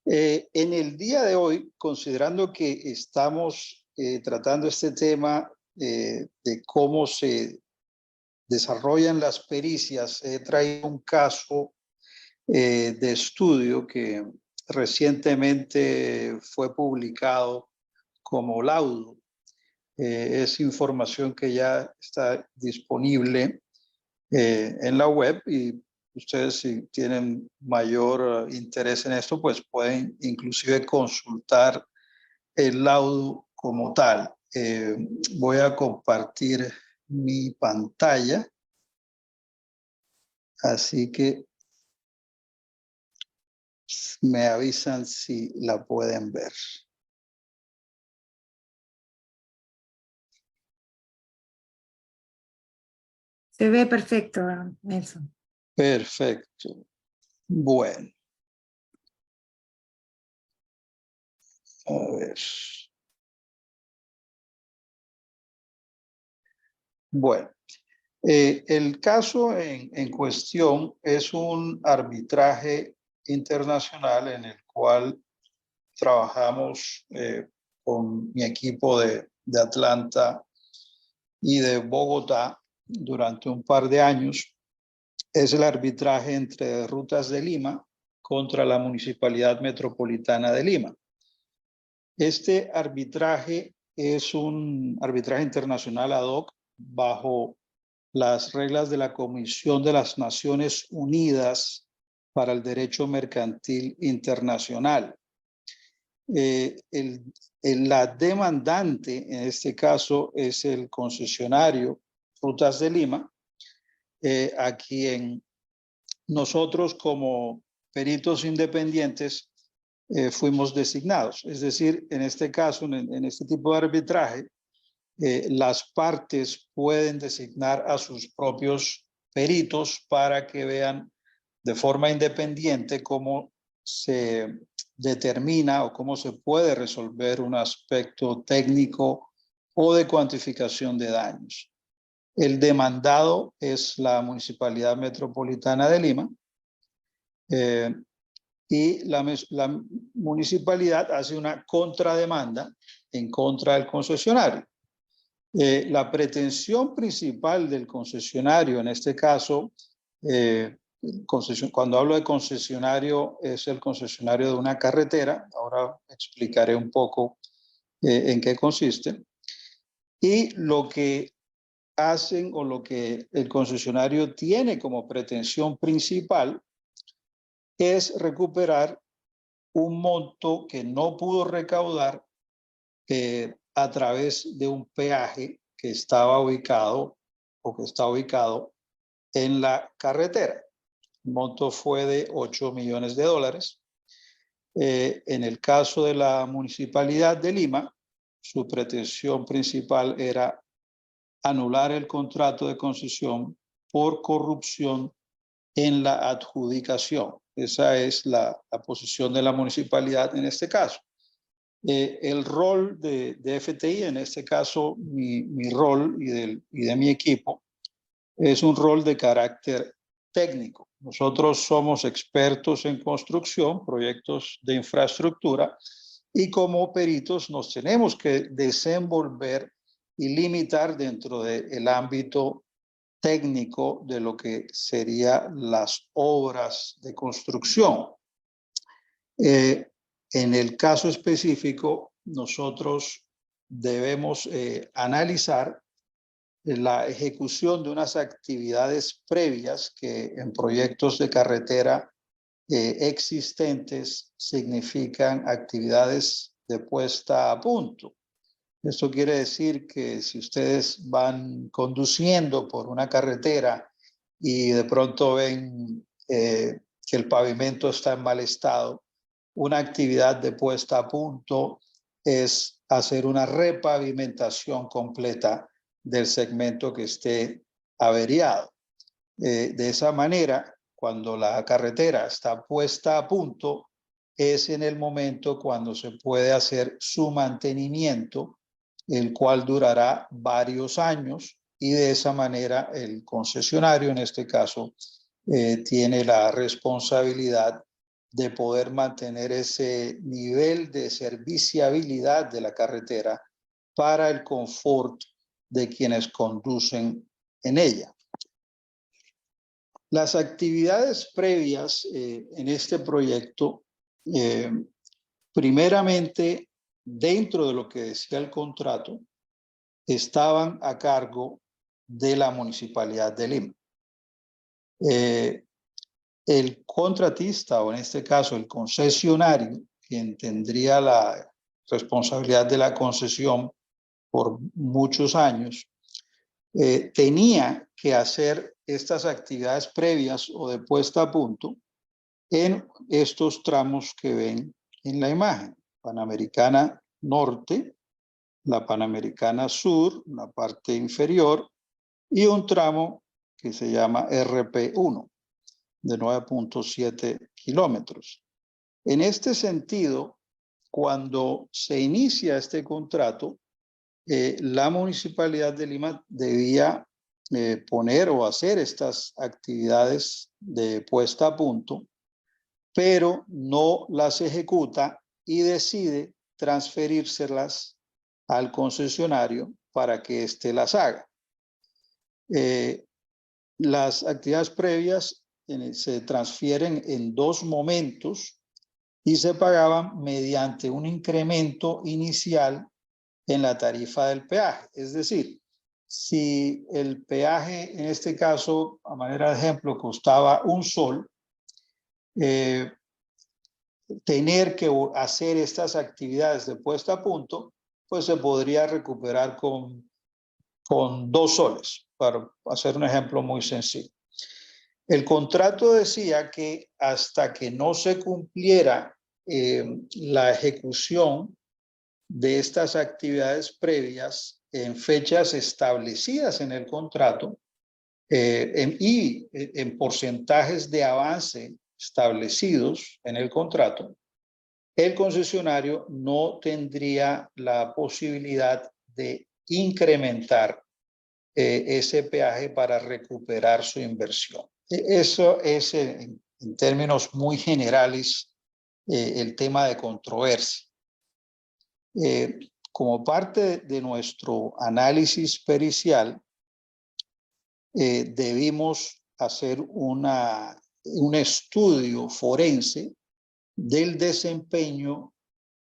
En el día de hoy, considerando que estamos tratando este tema de cómo se desarrollan las pericias, he traído un caso de estudio que recientemente fue publicado como laudo. Es información que ya está disponible en la web, y ustedes, si tienen mayor interés en esto, pues pueden inclusive consultar el laudo como tal. Voy a compartir mi pantalla, así que me avisan si la pueden ver.
Se ve perfecto, Nelson.
Perfecto. Bueno. A ver. Bueno. El caso en cuestión es un arbitraje internacional en el cual trabajamos con mi equipo de Atlanta y de Bogotá durante un par de años. Es el arbitraje entre Rutas de Lima contra la Municipalidad Metropolitana de Lima. Este arbitraje es un arbitraje internacional ad hoc bajo las reglas de la Comisión de las Naciones Unidas para el Derecho Mercantil Internacional. La demandante en este caso es el concesionario Rutas de Lima, a quien nosotros como peritos independientes fuimos designados. Es decir, en este caso, en este tipo de arbitraje, las partes pueden designar a sus propios peritos para que vean de forma independiente cómo se determina o cómo se puede resolver un aspecto técnico o de cuantificación de daños. El demandado es la Municipalidad Metropolitana de Lima, y la municipalidad hace una contrademanda en contra del concesionario. La pretensión principal del concesionario, en este caso, cuando hablo de concesionario, es el concesionario de una carretera. Ahora explicaré un poco en qué consiste. Y lo que hacen, o lo que el concesionario tiene como pretensión principal, es recuperar un monto que no pudo recaudar a través de un peaje que estaba ubicado o que está ubicado en la carretera. El monto fue de $8 millones. En el caso de la Municipalidad de Lima, su pretensión principal era anular el contrato de concesión por corrupción en la adjudicación. Esa es la posición de la municipalidad en este caso. El rol de FTI, en este caso mi rol y de mi equipo, es un rol de carácter técnico. Nosotros somos expertos en construcción, proyectos de infraestructura, y como peritos nos tenemos que desenvolver y limitar dentro del ámbito técnico de lo que serían las obras de construcción. En el caso específico, nosotros debemos analizar la ejecución de unas actividades previas que en proyectos de carretera existentes significan actividades de puesta a punto. Esto quiere decir que si ustedes van conduciendo por una carretera y de pronto ven que el pavimento está en mal estado, una actividad de puesta a punto es hacer una repavimentación completa del segmento que esté averiado. De esa manera, cuando la carretera está puesta a punto, es en el momento cuando se puede hacer su mantenimiento, el cual durará varios años, y de esa manera el concesionario, en este caso, tiene la responsabilidad de poder mantener ese nivel de serviciabilidad de la carretera para el confort de quienes conducen en ella. Las actividades previas en este proyecto, primeramente, dentro de lo que decía el contrato, estaban a cargo de la Municipalidad de Lima. El contratista, o en este caso el concesionario, quien tendría la responsabilidad de la concesión por muchos años, tenía que hacer estas actividades previas o de puesta a punto en estos tramos que ven en la imagen: Panamericana Norte, la Panamericana Sur, la parte inferior, y un tramo que se llama RP1, de 9.7 kilómetros. En este sentido, cuando se inicia este contrato, la Municipalidad de Lima debía poner o hacer estas actividades de puesta a punto, pero no las ejecuta y decide transferírselas al concesionario para que éste las haga. Las actividades previas se transfieren en dos momentos y se pagaban mediante un incremento inicial en la tarifa del peaje. Es decir, si el peaje, en este caso, a manera de ejemplo, costaba $1, tener que hacer estas actividades de puesta a punto, pues se podría recuperar con $2, para hacer un ejemplo muy sencillo. El contrato decía que hasta que no se cumpliera la ejecución de estas actividades previas en fechas establecidas en el contrato y en porcentajes de avance establecidos en el contrato, el concesionario no tendría la posibilidad de incrementar ese peaje para recuperar su inversión. Eso es, en términos muy generales, el tema de controversia. Como parte de nuestro análisis pericial, debimos hacer un estudio forense del desempeño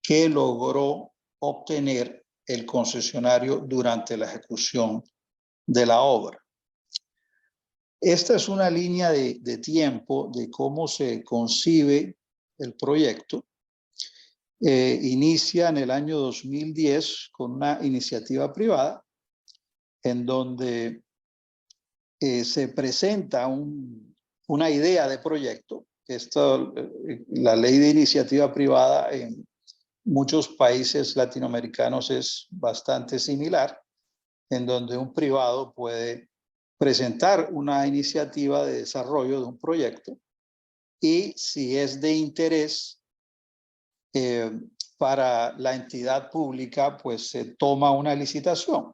que logró obtener el concesionario durante la ejecución de la obra. Esta es una línea de tiempo de cómo se concibe el proyecto. Inicia en el año 2010 con una iniciativa privada en donde se presenta una idea de proyecto. La ley de iniciativa privada en muchos países latinoamericanos es bastante similar, en donde un privado puede presentar una iniciativa de desarrollo de un proyecto y, si es de interés para la entidad pública, pues se toma una licitación.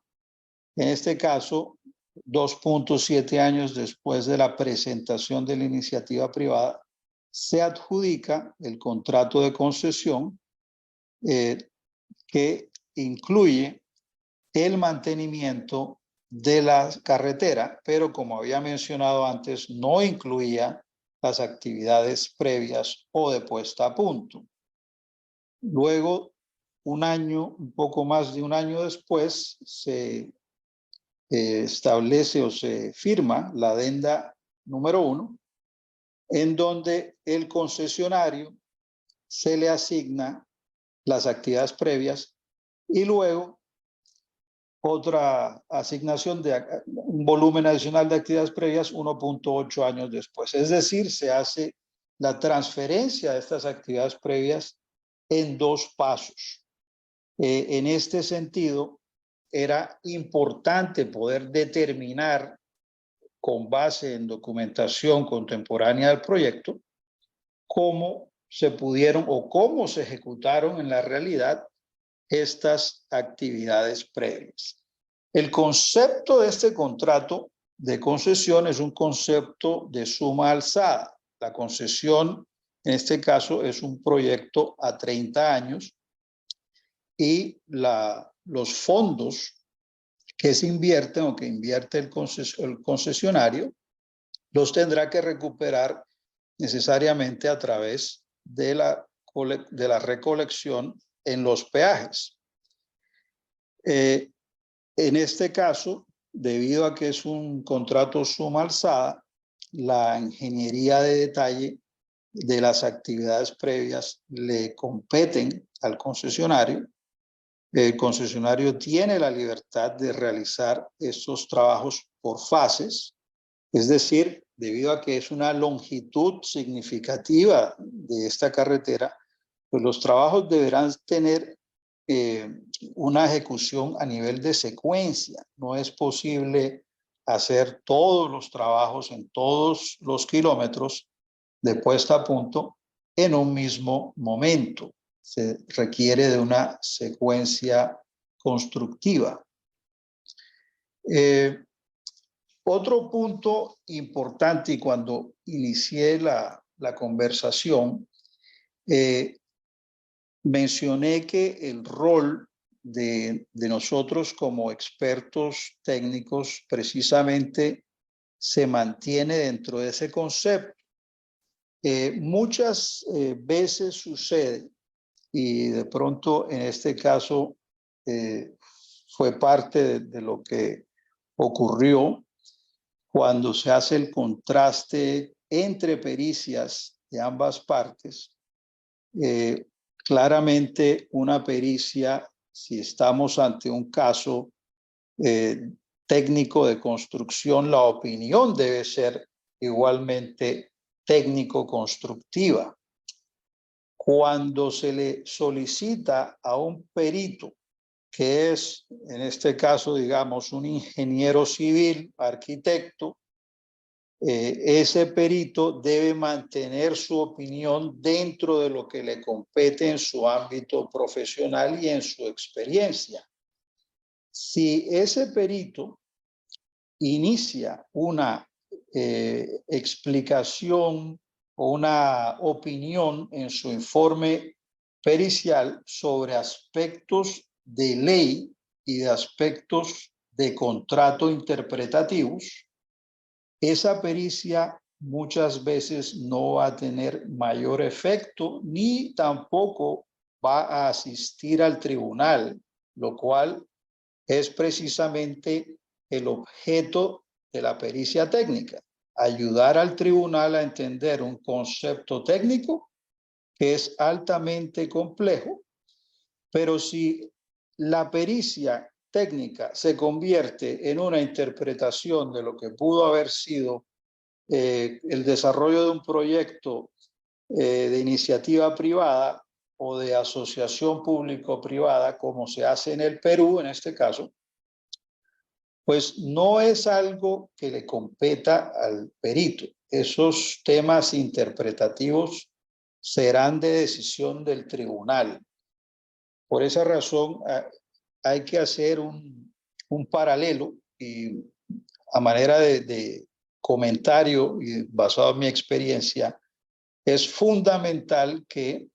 En este caso, 2.7 años después de la presentación de la iniciativa privada, se adjudica el contrato de concesión que incluye el mantenimiento de la carretera, pero como había mencionado antes, no incluía las actividades previas o de puesta a punto. Luego, un poco más de un año después, se establece o se firma la adenda número 1, en donde el concesionario se le asigna las actividades previas y luego otra asignación de un volumen adicional de actividades previas 1.8 años después. Es decir, se hace la transferencia de estas actividades previas en dos pasos. En este sentido, era importante poder determinar, con base en documentación contemporánea del proyecto, cómo se pudieron o cómo se ejecutaron en la realidad estas actividades previas. El concepto de este contrato de concesión es un concepto de suma alzada. La concesión, en este caso, es un proyecto a 30 años y los fondos que se invierten o que invierte el concesionario los tendrá que recuperar necesariamente a través de la recolección en los peajes. En este caso, debido a que es un contrato suma alzada, la ingeniería de detalle de las actividades previas le competen al concesionario. El concesionario tiene la libertad de realizar estos trabajos por fases, es decir, debido a que es una longitud significativa de esta carretera, pues los trabajos deberán tener una ejecución a nivel de secuencia. No es posible hacer todos los trabajos en todos los kilómetros de puesta a punto en un mismo momento. Se requiere de una secuencia constructiva. Otro punto importante, y cuando inicié la conversación, mencioné que el rol de nosotros como expertos técnicos precisamente se mantiene dentro de ese concepto. Muchas veces sucede, y de pronto en este caso fue parte de lo que ocurrió cuando se hace el contraste entre pericias de ambas partes. Claramente una pericia, si estamos ante un caso técnico de construcción, la opinión debe ser igualmente técnico-constructiva. Cuando se le solicita a un perito, que es en este caso, digamos, un ingeniero civil, arquitecto, ese perito debe mantener su opinión dentro de lo que le compete en su ámbito profesional y en su experiencia. Si ese perito inicia una explicación o una opinión en su informe pericial sobre aspectos de ley y de aspectos de contrato interpretativos, esa pericia muchas veces no va a tener mayor efecto ni tampoco va a asistir al tribunal, lo cual es precisamente el objeto de la pericia técnica, ayudar al tribunal a entender un concepto técnico que es altamente complejo, pero si la pericia técnica se convierte en una interpretación de lo que pudo haber sido el desarrollo de un proyecto de iniciativa privada o de asociación público-privada, como se hace en el Perú en este caso, pues no es algo que le competa al perito. Esos temas interpretativos serán de decisión del tribunal. Por esa razón hay que hacer un paralelo, y a manera de comentario y basado en mi experiencia, es fundamental que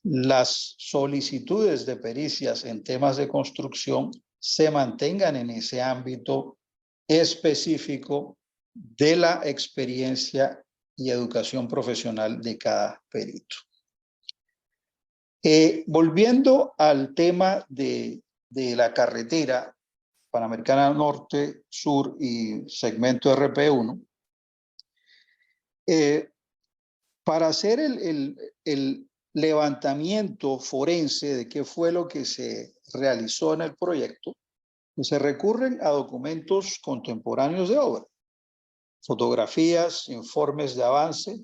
las solicitudes de pericias en temas de construcción se mantengan en ese ámbito específico de la experiencia y educación profesional de cada perito. Volviendo al tema de la carretera Panamericana Norte, Sur y segmento RP1, para hacer el levantamiento forense de qué fue lo que se realizó en el proyecto, pues se recurren a documentos contemporáneos de obra, fotografías, informes de avance,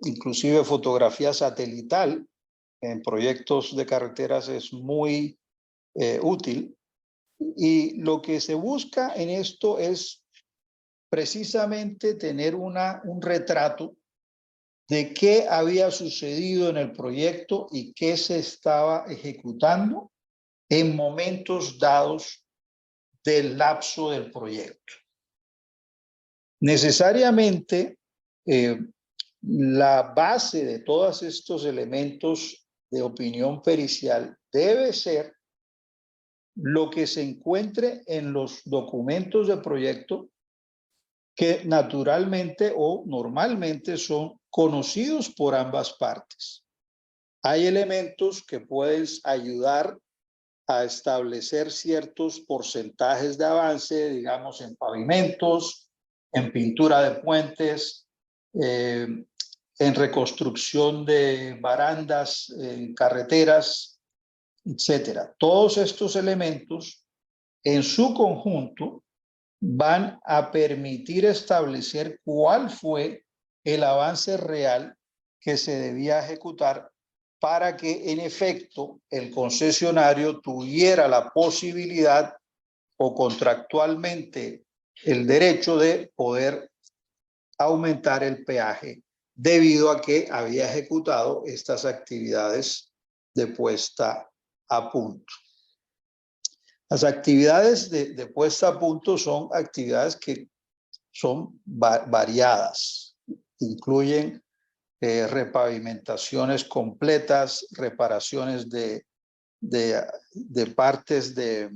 inclusive fotografía satelital en proyectos de carreteras es muy útil. Y lo que se busca en esto es precisamente tener un retrato de qué había sucedido en el proyecto y qué se estaba ejecutando en momentos dados del lapso del proyecto. Necesariamente, la base de todos estos elementos de opinión pericial debe ser lo que se encuentre en los documentos de proyecto, que naturalmente o normalmente son conocidos por ambas partes. Hay elementos que pueden ayudar a establecer ciertos porcentajes de avance, digamos en pavimentos, en pintura de puentes, en reconstrucción de barandas, en carreteras, etcétera. Todos estos elementos en su conjunto van a permitir establecer cuál fue el avance real que se debía ejecutar para que en efecto el concesionario tuviera la posibilidad o contractualmente el derecho de poder aumentar el peaje debido a que había ejecutado estas actividades de puesta a punto. Las actividades de puesta a punto son actividades que son variadas, incluyen repavimentaciones completas, reparaciones de partes de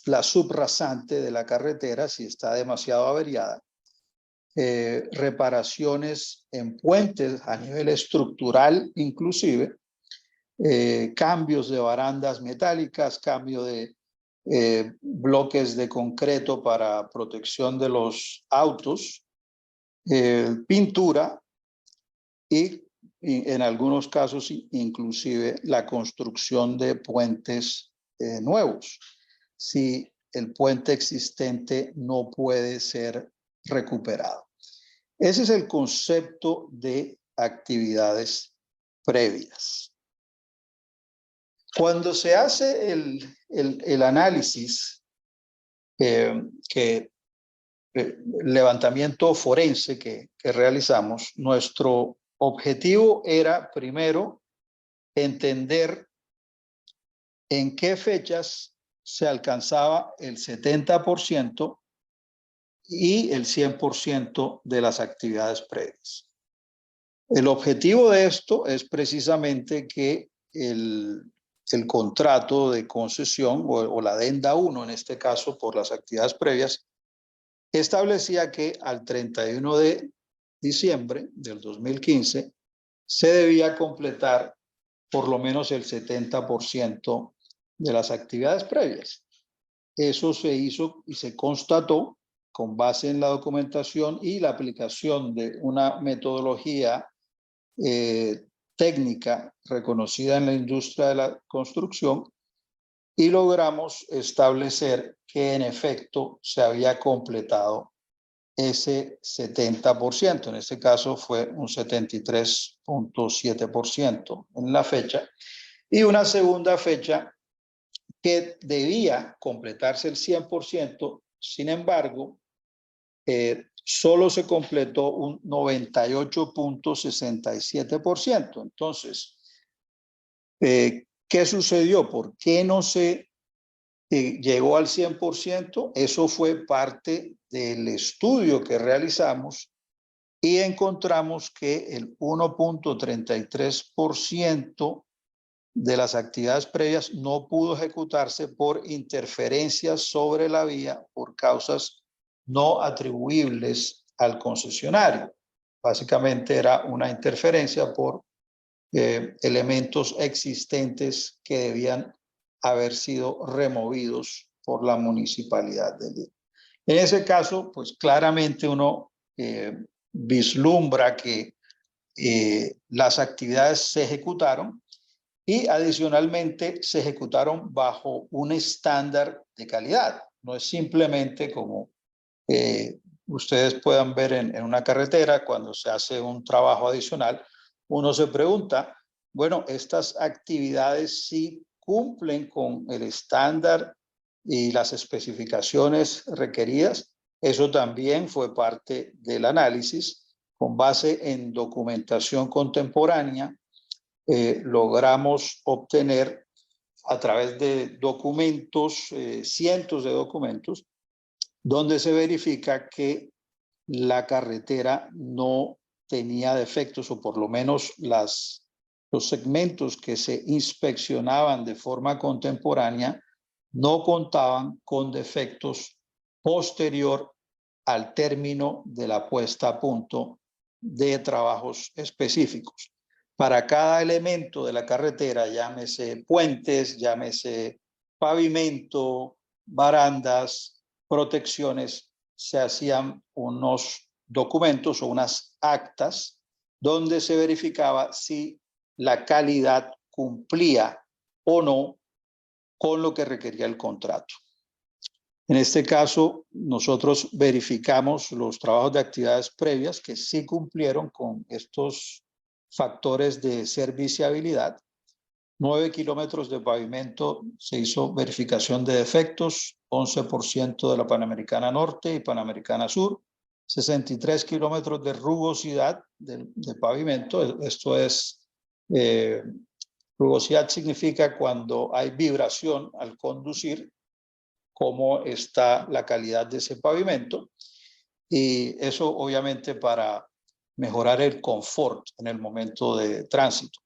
la subrasante de la carretera si está demasiado averiada, reparaciones en puentes a nivel estructural inclusive, cambios de barandas metálicas, cambio de bloques de concreto para protección de los autos, pintura y en algunos casos inclusive la construcción de puentes nuevos, si el puente existente no puede ser recuperado. Ese es el concepto de actividades previas. Cuando se hace el análisis, levantamiento forense que realizamos, nuestro objetivo era primero entender en qué fechas se alcanzaba el 70% y el 100% de las actividades previas. El objetivo de esto es precisamente que el contrato de concesión o la adenda 1, en este caso por las actividades previas, establecía que al 31 de diciembre del 2015 se debía completar por lo menos el 70% de las actividades previas. Eso se hizo y se constató con base en la documentación y la aplicación de una metodología técnica reconocida en la industria de la construcción, y logramos establecer que en efecto se había completado ese 70%. En este caso fue un 73.7% en la fecha, y una segunda fecha que debía completarse el 100%, sin embargo, solo se completó un 98.67%. Entonces, ¿qué sucedió? ¿Por qué no se llegó al 100%? Eso fue parte del estudio que realizamos y encontramos que el 1.33% de las actividades previas no pudo ejecutarse por interferencias sobre la vía por causas no atribuibles al concesionario. Básicamente era una interferencia por elementos existentes que debían haber sido removidos por la municipalidad de Lima. En ese caso, pues claramente uno vislumbra que las actividades se ejecutaron y adicionalmente se ejecutaron bajo un estándar de calidad. No es simplemente como ustedes puedan ver en una carretera cuando se hace un trabajo adicional, uno se pregunta, bueno, estas actividades sí cumplen con el estándar y las especificaciones requeridas. Eso también fue parte del análisis. Con base en documentación contemporánea, logramos obtener a través de documentos, cientos de documentos, donde se verifica que la carretera no tenía defectos, o por lo menos los segmentos que se inspeccionaban de forma contemporánea no contaban con defectos posterior al término de la puesta a punto de trabajos específicos. Para cada elemento de la carretera, llámese puentes, llámese pavimento, barandas, protecciones, se hacían unos documentos o unas actas donde se verificaba si la calidad cumplía o no con lo que requería el contrato. En este caso, nosotros verificamos los trabajos de actividades previas que sí cumplieron con estos factores de serviciabilidad. 9 kilómetros de pavimento se hizo verificación de defectos, 11% de la Panamericana Norte y Panamericana Sur, 63 kilómetros de rugosidad de pavimento. Esto es, rugosidad significa cuando hay vibración al conducir, cómo está la calidad de ese pavimento, y eso obviamente para mejorar el confort en el momento de tránsito.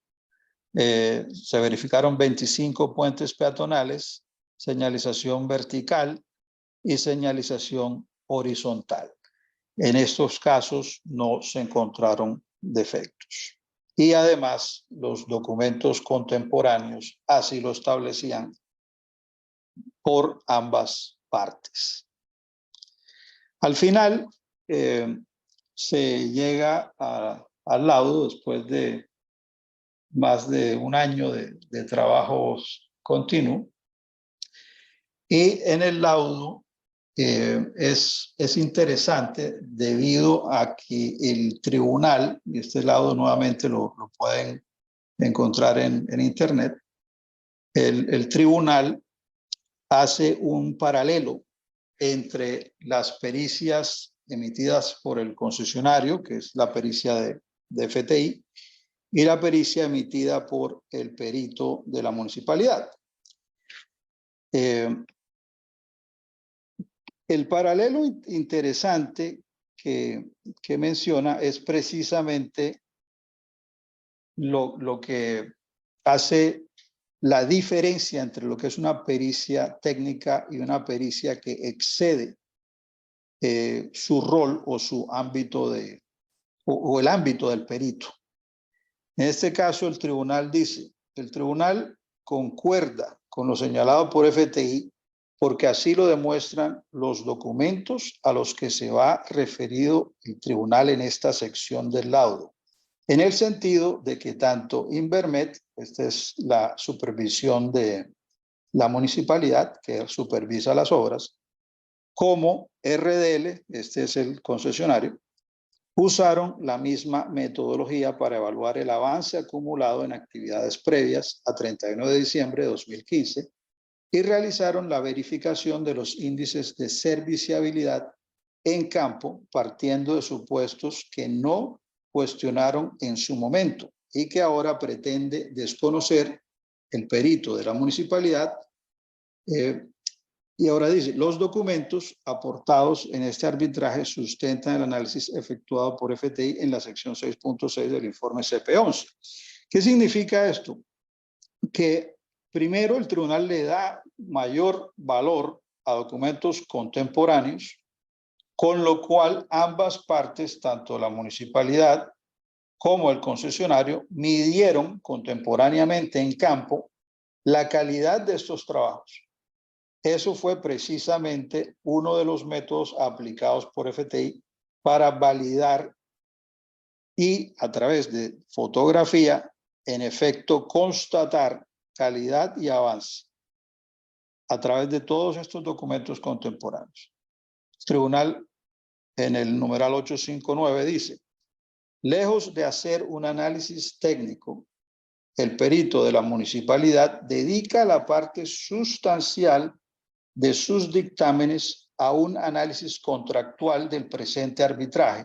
Se verificaron 25 puentes peatonales, señalización vertical y señalización horizontal. En estos casos no se encontraron defectos. Y además los documentos contemporáneos así lo establecían por ambas partes. Al final se llega al laudo después de más de un año de trabajos continuos, y en el laudo es interesante debido a que el tribunal, y este laudo nuevamente lo pueden encontrar en internet, el tribunal hace un paralelo entre las pericias emitidas por el concesionario, que es la pericia de FTI, y la pericia emitida por el perito de la municipalidad. El paralelo interesante que menciona es precisamente lo que hace la diferencia entre lo que es una pericia técnica y una pericia que excede su rol o su ámbito o el ámbito del perito. En este caso, el tribunal dice, el tribunal concuerda con lo señalado por FTI porque así lo demuestran los documentos a los que se va referido el tribunal en esta sección del laudo, en el sentido de que tanto Invermet, esta es la supervisión de la municipalidad que supervisa las obras, como RDL, este es el concesionario, usaron la misma metodología para evaluar el avance acumulado en actividades previas a 31 de diciembre de 2015 y realizaron la verificación de los índices de serviciabilidad en campo partiendo de supuestos que no cuestionaron en su momento y que ahora pretende desconocer el perito de la municipalidad. Y ahora dice, los documentos aportados en este arbitraje sustentan el análisis efectuado por FTI en la sección 6.6 del informe CP11. ¿Qué significa esto? Que primero el tribunal le da mayor valor a documentos contemporáneos, con lo cual ambas partes, tanto la municipalidad como el concesionario, midieron contemporáneamente en campo la calidad de estos trabajos. Eso fue precisamente uno de los métodos aplicados por FTI para validar y a través de fotografía, en efecto, constatar calidad y avance a través de todos estos documentos contemporáneos. El tribunal en el numeral 859 dice, lejos de hacer un análisis técnico, el perito de la municipalidad dedica la parte sustancial de sus dictámenes a un análisis contractual del presente arbitraje,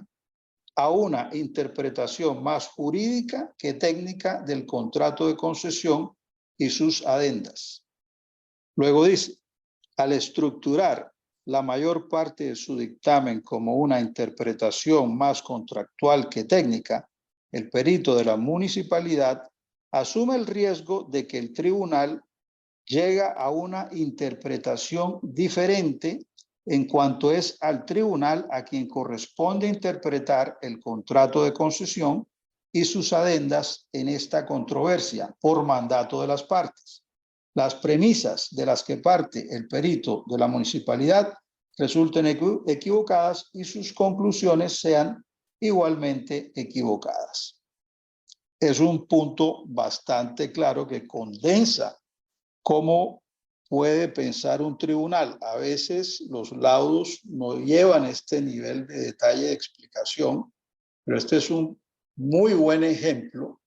a una interpretación más jurídica que técnica del contrato de concesión y sus adendas. Luego dice, al estructurar la mayor parte de su dictamen como una interpretación más contractual que técnica, el perito de la municipalidad asume el riesgo de que el tribunal llega a una interpretación diferente en cuanto es al tribunal a quien corresponde interpretar el contrato de concesión y sus adendas en esta controversia por mandato de las partes. Las premisas de las que parte el perito de la municipalidad resulten equivocadas y sus conclusiones sean igualmente equivocadas. Es un punto bastante claro que condensa cómo puede pensar un tribunal. A veces los laudos no llevan este nivel de detalle de explicación, pero este es un muy buen ejemplo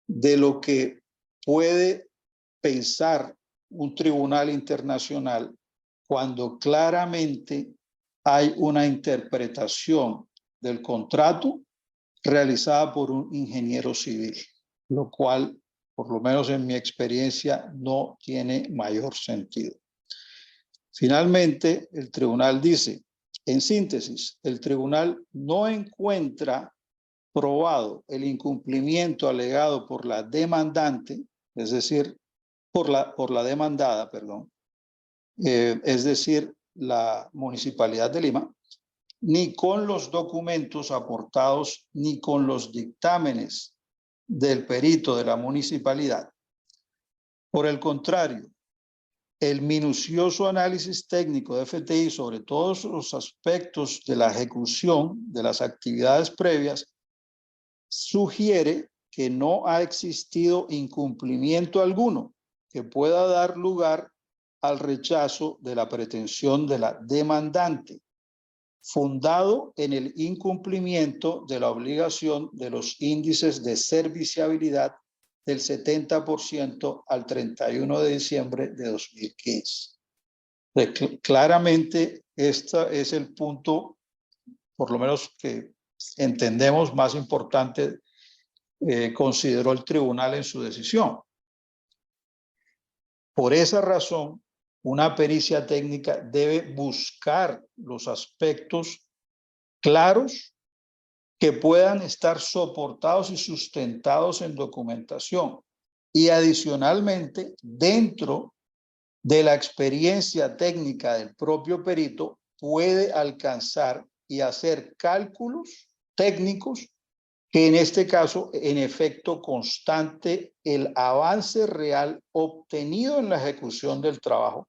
de lo que puede pensar un tribunal internacional cuando claramente hay una interpretación del contrato realizada por un ingeniero civil, lo cual, por lo menos en mi experiencia, no tiene mayor sentido. Finalmente, el tribunal dice, en síntesis, el tribunal no encuentra probado el incumplimiento alegado por la demandante, es decir, por la demandada, perdón, es decir, la Municipalidad de Lima, ni con los documentos aportados, ni con los dictámenes del perito de la municipalidad. Por el contrario, el minucioso análisis técnico de FTI sobre todos los aspectos de la ejecución de las actividades previas sugiere que no ha existido incumplimiento alguno que pueda dar lugar al rechazo de la pretensión de la demandante, fundado en el incumplimiento de la obligación de los índices de serviciabilidad del 70% al 31 de diciembre de 2015. Claramente, este es el punto, por lo menos que entendemos, más importante, consideró el tribunal en su decisión. Por esa razón, una pericia técnica debe buscar los aspectos claros que puedan estar soportados y sustentados en documentación. Y adicionalmente, dentro de la experiencia técnica del propio perito, puede alcanzar y hacer cálculos técnicos que en este caso, en efecto, constate el avance real obtenido en la ejecución del trabajo,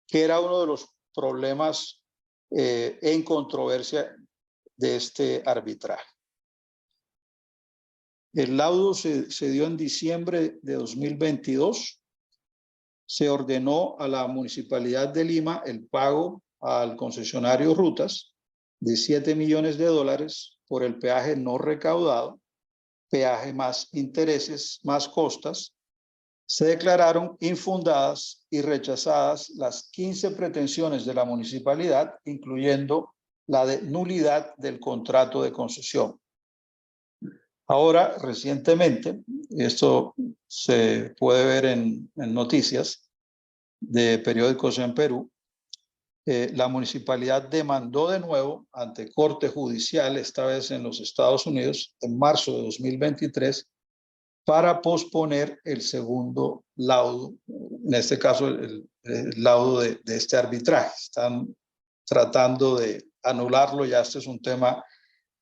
que era uno de los problemas en controversia de este arbitraje. El laudo se dio en diciembre de 2022. Se ordenó a la Municipalidad de Lima el pago al concesionario Rutas de $7 millones por el peaje no recaudado, peaje más intereses, más costas. Se declararon infundadas y rechazadas las 15 pretensiones de la municipalidad, incluyendo la de nulidad del contrato de concesión. Ahora, recientemente, esto se puede ver en noticias de periódicos en Perú, la municipalidad demandó de nuevo ante corte judicial, esta vez en los Estados Unidos, en marzo de 2023, para posponer el segundo laudo, en este caso el laudo de este arbitraje. Están tratando de anularlo, ya este es un tema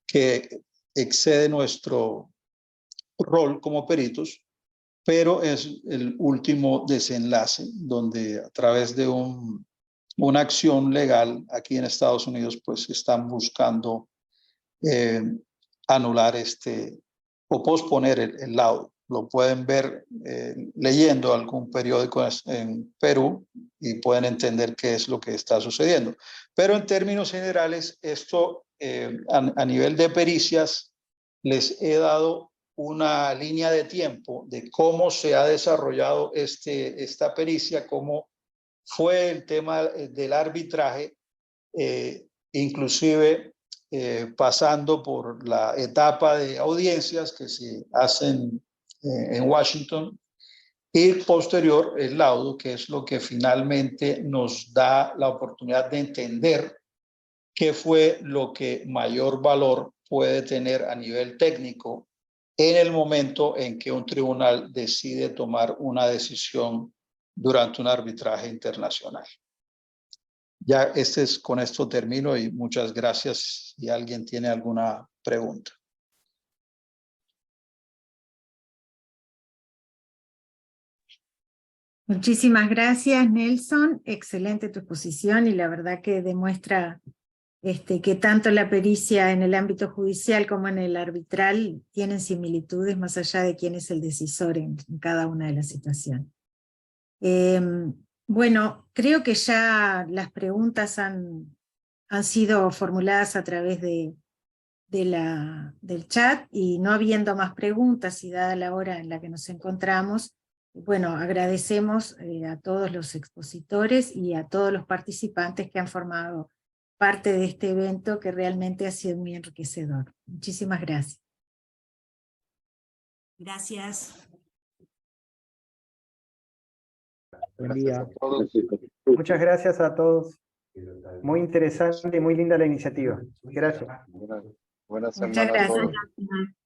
que excede nuestro rol como peritos, pero es el último desenlace donde a través de una acción legal aquí en Estados Unidos pues están buscando anular o posponer el laudo. Lo pueden ver leyendo algún periódico en Perú y pueden entender qué es lo que está sucediendo. Pero en términos generales, esto a nivel de pericias, les he dado una línea de tiempo de cómo se ha desarrollado esta pericia, cómo fue el tema del arbitraje, inclusive pasando por la etapa de audiencias que se hacen en Washington y posterior el laudo, que es lo que finalmente nos da la oportunidad de entender qué fue lo que mayor valor puede tener a nivel técnico en el momento en que un tribunal decide tomar una decisión durante un arbitraje internacional. Ya con esto termino y muchas gracias. Si alguien tiene alguna pregunta.
Muchísimas gracias, Nelson. Excelente tu exposición y la verdad que demuestra que tanto la pericia en el ámbito judicial como en el arbitral tienen similitudes más allá de quién es el decisor en cada una de las situaciones. Bueno, creo que ya las preguntas han sido formuladas a través del chat, y no habiendo más preguntas y dada la hora en la que nos encontramos, bueno, agradecemos a todos los expositores y a todos los participantes que han formado parte de este evento, que realmente ha sido muy enriquecedor. Muchísimas gracias.
Gracias.
Buen día.
A todos.
Muchas gracias a todos. Muy interesante y muy linda la iniciativa. Gracias.
Buenas
Muchas
semanas a
gracias.
todos.